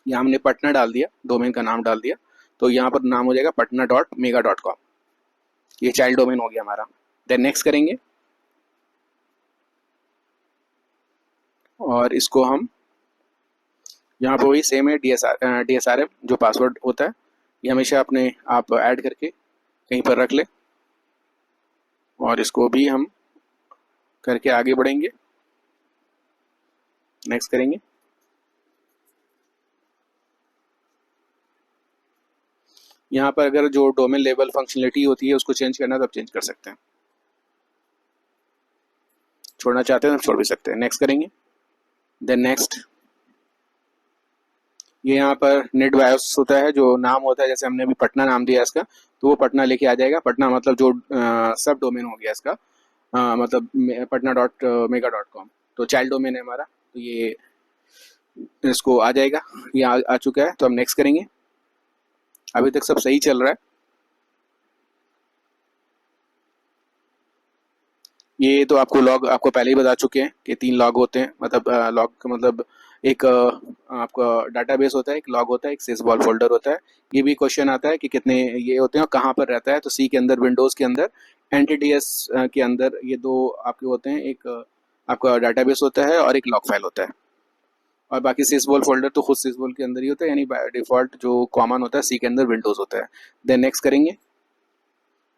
यहाँ हमने पटना डाल दिया, डोमेन का नाम डाल दिया, तो यहाँ पर नाम हो जाएगा patna.mega.com। ये चाइल्ड डोमेन हो गया हमारा। देन नेक्स्ट करेंगे और इसको हम यहाँ पर वही सेम है, DSRM जो पासवर्ड होता है ये हमेशा अपने आप ऐड करके कहीं पर रख ले। और इसको भी हम करके आगे बढ़ेंगे, नेक्स्ट करेंगे। यहाँ पर अगर जो डोमेन लेवल फंक्शनलिटी होती है उसको चेंज करना है तो आप चेंज कर सकते हैं, छोड़ना चाहते हैं तो छोड़ भी सकते हैं। नेक्स्ट करेंगे, देन नेक्स्ट। ये यहाँ पर नेट बायोस होता है, जो नाम होता है, जैसे हमने अभी पटना नाम दिया इसका, तो वो पटना लेके आ जाएगा। पटना मतलब जो सब डोमेन हो गया इसका, मतलब patna.mega.com, तो चाइल्ड डोमेन है हमारा, तो ये इसको आ जाएगा, ये आ चुका है। तो हम नेक्स्ट करेंगे। अभी तक सब सही चल रहा है। ये तो आपको लॉग आपको पहले ही बता चुके हैं कि 3 लॉग होते हैं, मतलब लॉग का मतलब एक आपका डाटाबेस होता है, एक लॉग होता है, एक सिसबॉल फोल्डर होता है। ये भी क्वेश्चन आता है कि कितने ये होते हैं और कहाँ पर रहता है। तो सी के अंदर, विंडोज़ के अंदर, एनटीटीएस के अंदर ये दो आपके होते हैं, एक आपका डाटाबेस होता है और एक लॉग फाइल होता है। और बाकी सिसबॉल फोल्डर तो खुद सिसबॉल के अंदर ही होता है, यानी बाय डिफॉल्ट जो कॉमन होता है सी के अंदर विंडोज़ होता है। देन नेक्स्ट करेंगे।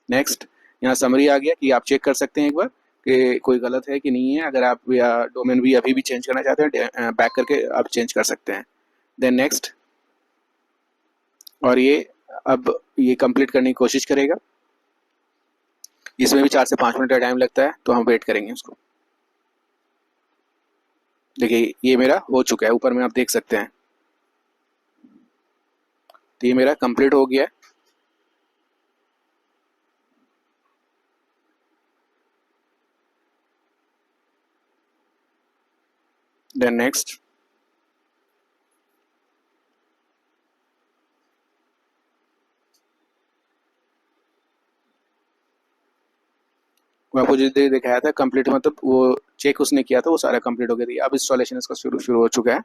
नेक्स्ट, यहाँ समरी आ गया कि आप चेक कर सकते हैं एक बार कि कोई गलत है कि नहीं है। अगर आप या डोमेन भी अभी भी चेंज करना चाहते हैं, बैक करके आप चेंज कर सकते हैं। देन नेक्स्ट, और ये अब ये कंप्लीट करने की कोशिश करेगा। इसमें भी 4 से 5 मिनट का टाइम लगता है, तो हम वेट करेंगे उसको। देखिए ये मेरा हो चुका है, ऊपर में आप देख सकते हैं। तो ये मेरा कंप्लीट हो गया है। देन नेक्स्ट, वो आपको जो दिखाया था कंप्लीट, मतलब वो चेक उसने किया था, वो सारा कंप्लीट हो गया था। अब इंस्टॉलेशन इसका शुरू हो चुका है।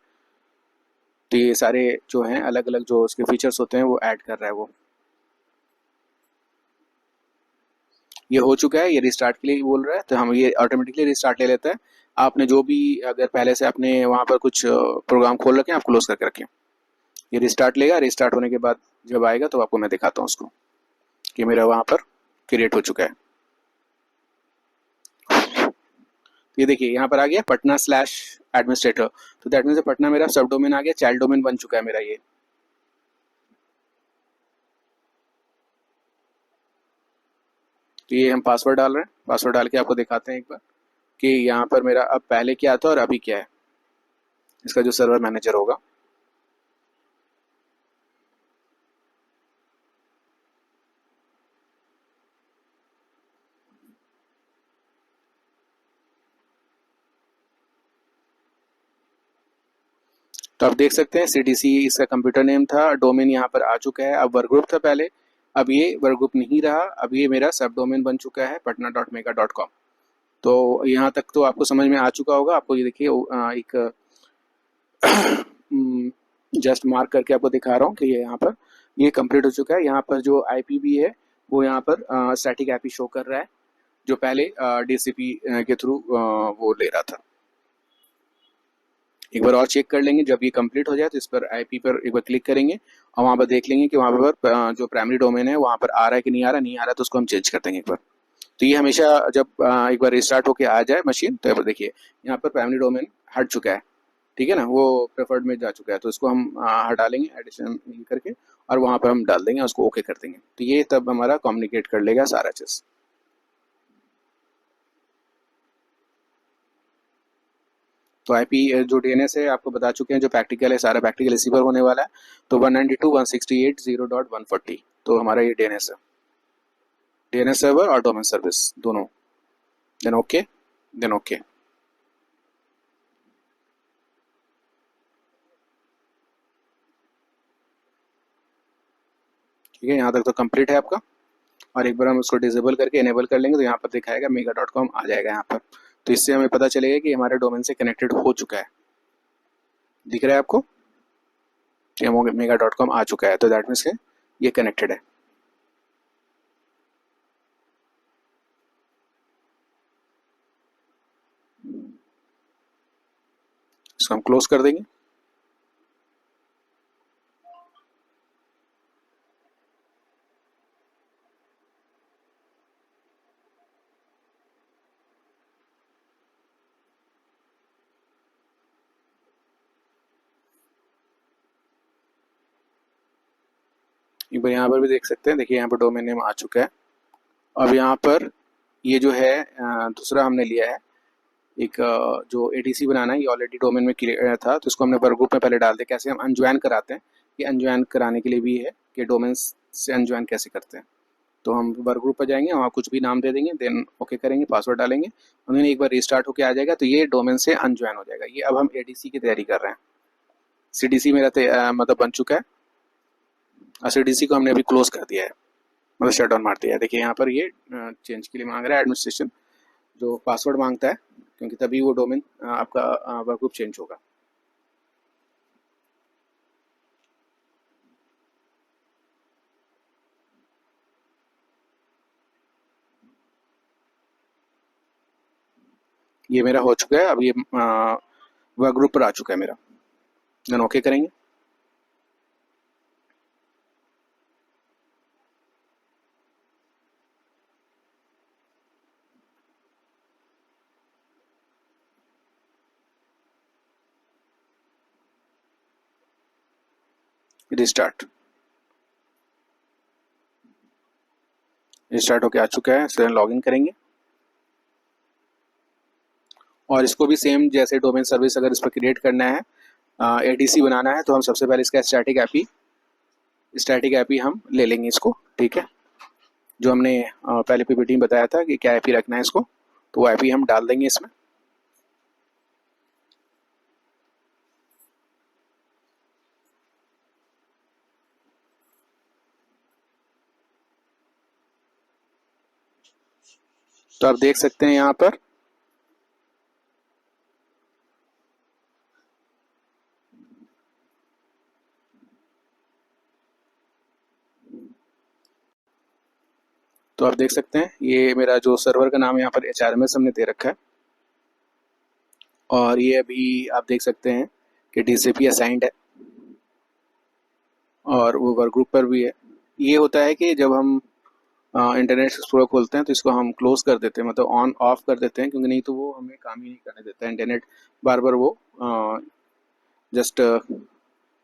तो ये सारे जो हैं अलग अलग जो उसके फीचर्स होते हैं वो ऐड कर रहा है वो। ये हो चुका है, ये रिस्टार्ट के लिए बोल रहा है, तो हम ये ऑटोमेटिकली रिस्टार्ट ले लेता है। आपने जो भी अगर पहले से आपने वहाँ पर कुछ प्रोग्राम खोल रखे हैं, आप क्लोज करके रखें। ये रिस्टार्ट लेगा, रिस्टार्ट होने के बाद जब आएगा तो आपको मैं दिखाता हूँ उसको कि मेरा वहाँ पर क्रिएट हो चुका है। ये देखिए यहाँ पर आ गया पटना स्लैश एडमिनिस्ट्रेटर, तो दैट मीन्स पटना मेरा सब डोमेन आ गया, चाइल्ड डोमेन बन चुका है मेरा ये। तो ये हम पासवर्ड डाल रहे हैं, पासवर्ड डाल के आपको दिखाते हैं एक बार कि यहाँ पर मेरा अब पहले क्या था और अभी क्या है, इसका जो सर्वर मैनेजर होगा। तो आप देख सकते हैं CDC इसका कंप्यूटर नेम था, डोमेन यहाँ पर आ चुका है। अब वर्क ग्रुप था पहले, अब ये वर्क ग्रुप नहीं रहा, अब ये मेरा सब डोमेन बन चुका है patna.mega.com। तो यहाँ तक तो आपको समझ में आ चुका होगा। आपको ये देखिए एक जस्ट मार्क करके आपको दिखा रहा हूँ कि ये यहाँ पर ये कंप्लीट हो चुका है। यहाँ पर जो IP भी है वो यहाँ पर स्टैटिक IP शो कर रहा है, जो पहले DCP के थ्रू वो ले रहा था। एक बार और चेक कर लेंगे, जब ये कंप्लीट हो जाए तो इस पर IP पर एक बार क्लिक करेंगे और वहाँ पर देख लेंगे कि वहाँ पर जो प्राइमरी डोमेन है वहाँ पर आ रहा है कि नहीं आ रहा, नहीं आ रहा तो उसको हम चेंज कर देंगे एक बार। तो ये हमेशा जब एक बार रिस्टार्ट होके आ जाए मशीन, तो देखिए यहाँ पर प्राइमरी डोमेन हट चुका है, ठीक है ना, वो प्रेफर्ड में जा चुका है। तो इसको हम हटा लेंगे एडिशन करके और वहाँ पर हम डाल देंगे, उसको ओके कर देंगे। तो ये तब हमारा कम्युनिकेट कर लेगा सारा चीज़। तो IP जो DNS है आपको बता चुके हैं, जो प्रैक्टिकल है सारा प्रैक्टिकल इसी पर होने वाला है। तो 192.168.0.140 तो हमारा ये DNS है, DNS सर्वर और डोमेन सर्विस दोनों। Then okay, then okay. ठीक है, यहाँ तक तो कंप्लीट है आपका। और एक बार हम उसको डिसेबल करके इनेबल कर लेंगे तो यहाँ पर दिखाएगा mega.com आ जाएगा यहाँ पर। तो इससे हमें पता चलेगा कि हमारे डोमेन से कनेक्टेड हो चुका है। दिख रहा है आपको कि mega.com आ चुका है, तो दैट मीन्स ये कनेक्टेड है। इसको हम क्लोज कर देंगे। एक बार यहाँ पर भी देख सकते हैं, देखिए यहाँ पर डोमेन नेम आ चुका है। अब यहाँ पर ये जो है दूसरा हमने लिया है एक जो ADC बनाना है, ये ऑलरेडी डोमेन में क्लियर था, तो इसको हमने वर्क ग्रुप में पहले डाल दिया। कैसे हम अनज्वाइन कराते हैं, ये अनज्वाइन कराने के लिए भी है कि डोमेन से अनज्वाइन कैसे करते हैं। तो हम वर्क ग्रुप पर जाएंगे, वहाँ कुछ भी नाम दे देंगे, देन ओके करेंगे, पासवर्ड डालेंगे, उन्होंने एक बार रिस्टार्ट होकर आ जाएगा, तो ये डोमेन से अनज्वाइन हो जाएगा। ये अब हम ADC की तैयारी कर रहे हैं। CDC मेरा मतलब बन चुका है और CDC को हमने अभी क्लोज कर दिया है, मतलब शट डाउन मार दिया है। देखिए यहाँ पर ये चेंज के लिए मांग रहा है एडमिनिस्ट्रेशन, जो पासवर्ड मांगता है, क्योंकि तभी वो डोमेन आपका वर्क ग्रुप चेंज होगा। ये मेरा हो चुका है, अब ये वर्क ग्रुप पर आ चुका है मेरा। देन ओके करेंगे। रिस्टार्ट, रिस्टार्ट होके आ चुका है। फिर लॉगिन करेंगे और इसको भी सेम जैसे डोमेन सर्विस अगर इस पर क्रिएट करना है, ADC बनाना है, तो हम सबसे पहले इसका स्टैटिक IP स्टैटिक आईपी हम ले लेंगे इसको, ठीक है। जो हमने पहले पीपीटी में बताया था कि क्या आईपी रखना है इसको, तो वो आईपी हम डाल देंगे इसमें। तो आप देख सकते हैं यहाँ पर तो आप देख सकते हैं ये मेरा जो सर्वर का नाम यहाँ पर HRMS हमने दे रखा है, और ये अभी आप देख सकते हैं कि TCP असाइंड है और वो वर्क ग्रुप पर भी है। ये होता है कि जब हम इंटरनेट एक्सप्लोरर खोलते हैं तो इसको हम क्लोज कर देते हैं, मतलब ऑन ऑफ कर देते हैं, क्योंकि नहीं तो वो हमें काम ही नहीं करने देता है इंटरनेट, बार बार वो जस्ट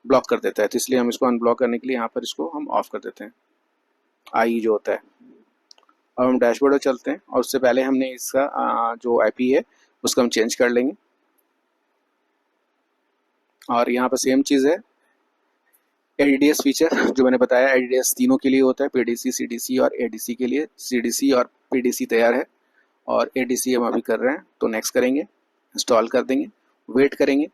ब्लॉक कर देता है। तो इसलिए हम इसको अनब्लॉक करने के लिए यहाँ पर इसको हम ऑफ कर देते हैं, आई जो होता है। अब हम डैशबोर्ड पर चलते हैं, और उससे पहले हमने इसका जो आईपी है उसको हम चेंज कर लेंगे। और यहाँ पर सेम चीज़ है, एडीडीएस फीचर जो मैंने बताया, एडीडीएस तीनों के लिए होता है, पीडीसी, सीडीसी और एडीसी के लिए। सीडीसी और पीडीसी तैयार है और एडीसी हम अभी कर रहे हैं, तो नेक्स्ट करेंगे, इंस्टॉल कर देंगे, वेट करेंगे।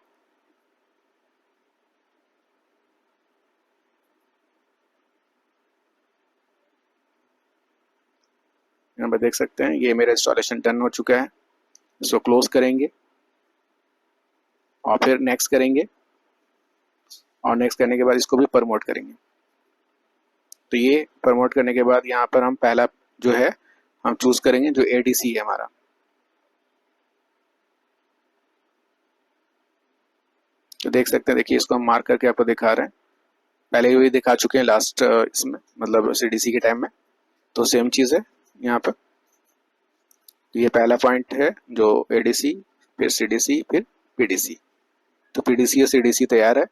यहाँ पर देख सकते हैं ये मेरा इंस्टॉलेशन डन हो चुका है। इसको क्लोज करेंगे और फिर नेक्स्ट करेंगे, और नेक्स्ट करने के बाद इसको भी प्रमोट करेंगे। तो ये प्रमोट करने के बाद यहाँ पर हम पहला जो है हम चूज करेंगे जो एडीसी है हमारा। तो देख सकते हैं, देखिए इसको हम मार्क करके आपको दिखा रहे हैं, पहले भी दिखा चुके हैं लास्ट इसमें, मतलब सीडीसी के टाइम में। तो सेम चीज़ है यहाँ पर। तो ये पहला पॉइंट है जो एडीसी, फिर सीडीसी, फिर पीडीसी। तो पीडीसी और सीडीसी तैयार है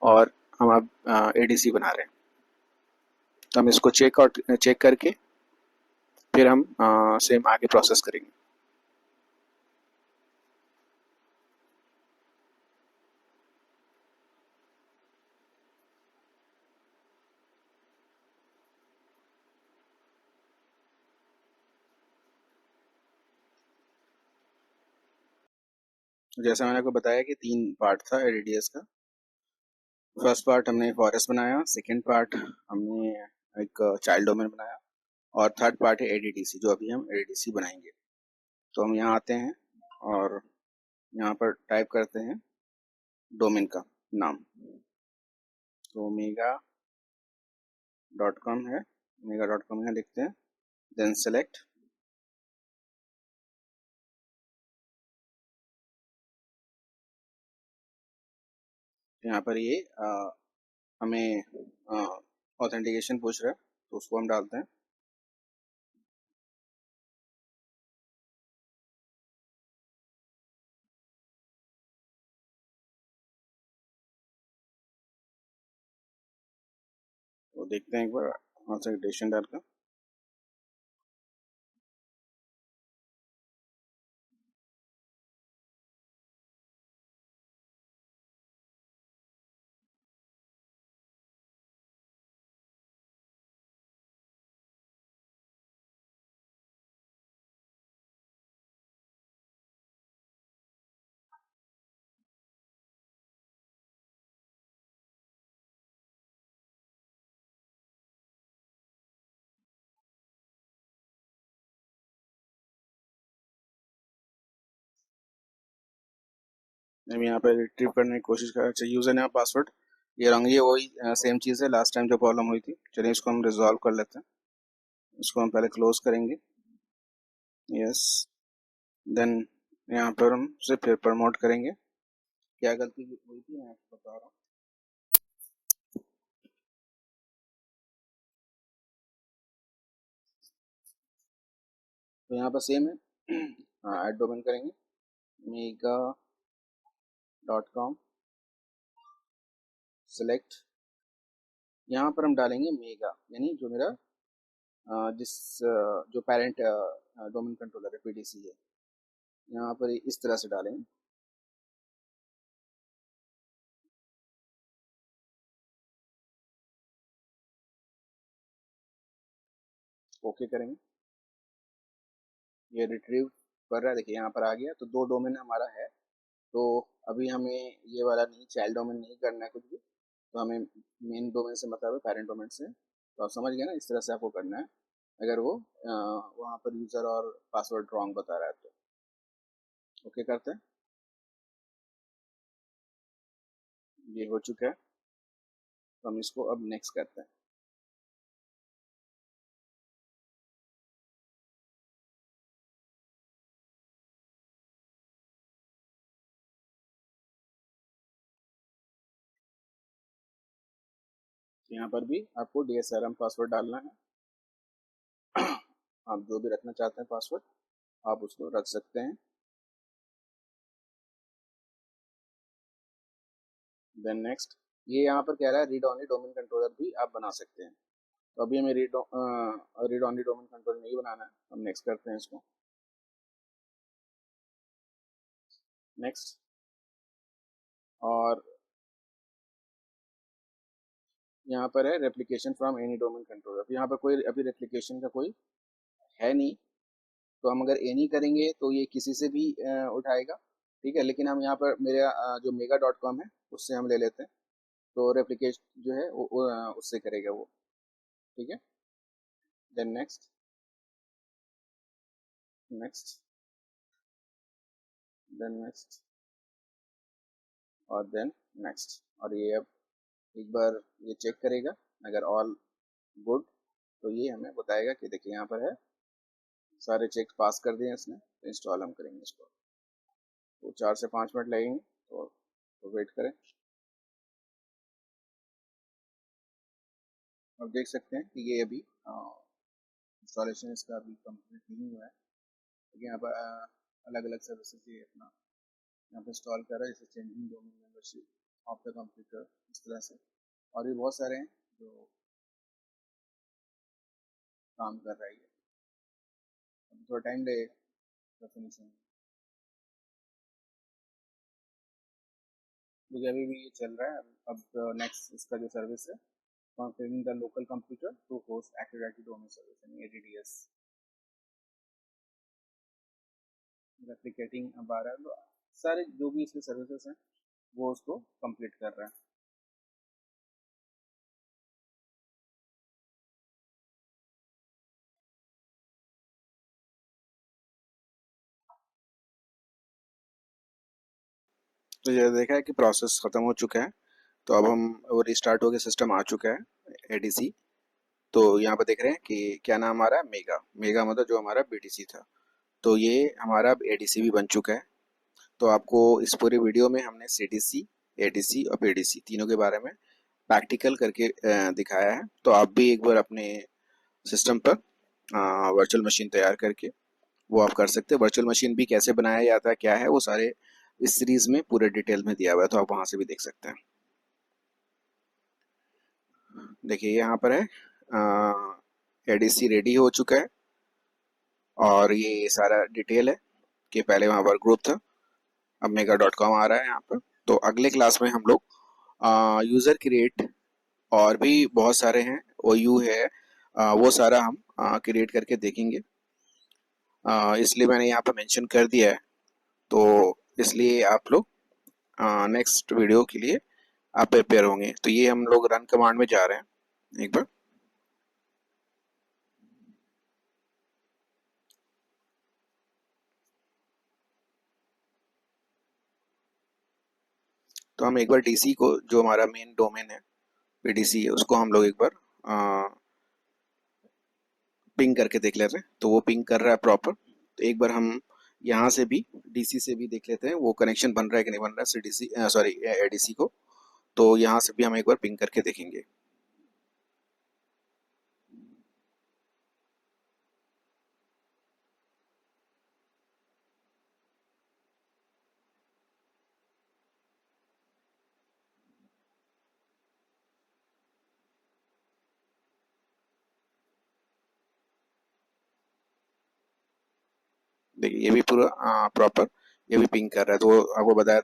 और हम अब एडीसी बना रहे हैं। तो हम इसको चेक करके फिर हम सेम आगे प्रोसेस करेंगे। जैसा मैंने आपको बताया कि 3 पार्ट था एडीडीएस का। फर्स्ट पार्ट हमने फॉरेस्ट बनाया, सेकंड पार्ट हमने एक चाइल्ड डोमेन बनाया, और थर्ड पार्ट है एडीडीसी, जो अभी हम एडीडीसी बनाएंगे। तो हम यहाँ आते हैं और यहाँ पर टाइप करते हैं डोमेन का नाम, तो omega.com है, omega.com यहाँ लिखते हैं, देन सेलेक्ट। यहाँ पर ये हमें ऑथेंटिकेशन पूछ रहा है, तो उसको हम डालते हैं। तो देखते हैं एक बार ऑथेंटिकेशन डालकर। हम यहाँ पर रिट्रीव करने की कोशिश कर रहे हैं यूजर नेम पासवर्ड, ये रंग, ये वही सेम चीज़ है लास्ट टाइम जो प्रॉब्लम हुई थी। चलिए इसको हम रिजॉल्व कर लेते हैं। इसको हम पहले क्लोज करेंगे, यस, देन यहाँ पर हम उसे फिर प्रमोट करेंगे। क्या गलती हुई थी मैं आपको बता रहा हूँ। तो यहाँ पर सेम है, ऐड डोमेन करेंगे, mega.com, सेलेक्ट। यहाँ पर हम डालेंगे मेगा, यानी जो मेरा जिस जो पेरेंट डोमेन कंट्रोलर है पीडीसी है, यहाँ पर इस तरह से डालेंगे। ओके करेंगे। ये रिट्रीव कर रहा है, देखिए यहाँ पर आ गया। तो 2 डोमेन हमारा है। तो अभी हमें ये वाला नहीं, चाइल्ड डोमेन नहीं करना है कुछ भी। तो हमें मेन डोमेन से मतलब है, पेरेंट डोमेन से। तो आप समझ गए ना, इस तरह से आपको करना है। अगर वो वहाँ पर यूज़र और पासवर्ड रॉन्ग बता रहा है तो ओके करते हैं। ये हो चुका है, तो हम इसको अब नेक्स्ट करते हैं। यहाँ पर भी आपको DSRM पासवर्ड डालना है। आप जो भी रखना चाहते हैं पासवर्ड, आप उसको रख सकते हैं। देन नेक्स्ट, ये यहाँ पर कह रहा है रीड ओनली डोमेन कंट्रोलर भी आप बना सकते हैं। तो अभी हमें रीड ओनली डोमेन कंट्रोलर नहीं बनाना है, हम नेक्स्ट करते हैं इसको। नेक्स्ट, और यहाँ पर है replication from any domain controller. तो यहाँ पर कोई अभी रेप्लिकेशन का कोई है नहीं। तो हम अगर एनी करेंगे तो ये किसी से भी उठाएगा, ठीक है। लेकिन हम यहाँ पर मेरा जो mega.com है उससे हम ले लेते हैं। तो रेप्लिकेशन जो है उससे करेगा वो, ठीक है। Then next, next, then next, और देन नेक्स्ट। और ये अब एक बार ये चेक करेगा, अगर ऑल गुड तो ये हमें बताएगा कि देखिए यहाँ पर है, सारे चेक पास कर दिए इसने। तो इंस्टॉल हम करेंगे इसको, तो 4 से 5 मिनट लगेंगे। तो वेट करें। अब देख सकते हैं कि ये अभी इंस्टॉलेशन इसका अभी कंप्लीट नहीं हुआ है। लेकिन यहाँ पर अलग अलग सर्विसेज ये अपना यहाँ पे इंस्टॉल कर रहा है, जैसे changing domain membership of the computer, इस तरह से। और भी बहुत सारे हैं जो काम कर रहा है। ये अभी थोड़ा टाइम लगेगा फिनिशिंग, क्योंकि अभी भी ये चल रहा है। अब नेक्स्ट इसका जो सर्विस है, configuring the local computer to host active directory domain service, यानी ADDS, रेप्लिकेटिंग 12। सारे जो भी इसके सर्विसेज हैं वो उसको कंप्लीट कर रहा है। तो ये देखा है कि प्रोसेस ख़त्म हो चुका है। तो अब हम वो रिस्टार्ट हो गया, सिस्टम आ चुका है ADC। तो यहाँ पर देख रहे हैं कि क्या नाम आ रहा है, मेगा। मेगा मतलब जो हमारा BTC था। तो ये हमारा अब ADC भी बन चुका है। तो आपको इस पूरे वीडियो में हमने CDC, ADC और PDC तीनों के बारे में प्रैक्टिकल करके दिखाया है। तो आप भी एक बार अपने सिस्टम पर वर्चुअल मशीन तैयार करके वो आप कर सकते हैं। वर्चुअल मशीन भी कैसे बनाया जाता है, क्या है, वो सारे इस सीरीज में पूरे डिटेल में दिया हुआ है। तो आप वहां से भी देख सकते हैं। देखिए यहाँ पर है ADC रेडी हो चुका है, और ये सारा डिटेल है कि पहले वहाँ पर ग्रुप था, अब mega.com आ रहा है यहाँ पर। तो अगले क्लास में हम लोग यूज़र क्रिएट और भी बहुत सारे हैं, OU है, वो सारा हम क्रिएट करके देखेंगे। इसलिए मैंने यहाँ पर मेंशन कर दिया है। तो इसलिए आप लोग नेक्स्ट वीडियो के लिए आप प्रिपेयर होंगे। तो ये हम लोग रन कमांड में जा रहे हैं एक बार। तो हम एक बार DC को, जो हमारा मेन डोमेन है PDC है, उसको हम लोग एक बार पिंग करके देख लेते हैं। तो वो पिंग कर रहा है प्रॉपर। तो एक बार हम यहाँ से भी DC से भी देख लेते हैं वो कनेक्शन बन रहा है कि नहीं बन रहा है CDC, सॉरी, ADC को। तो यहाँ से भी हम एक बार पिंग करके देखेंगे। देखिए ये भी पूरा प्रॉपर ये भी पिंग कर रहा है। तो वो आपको बताया था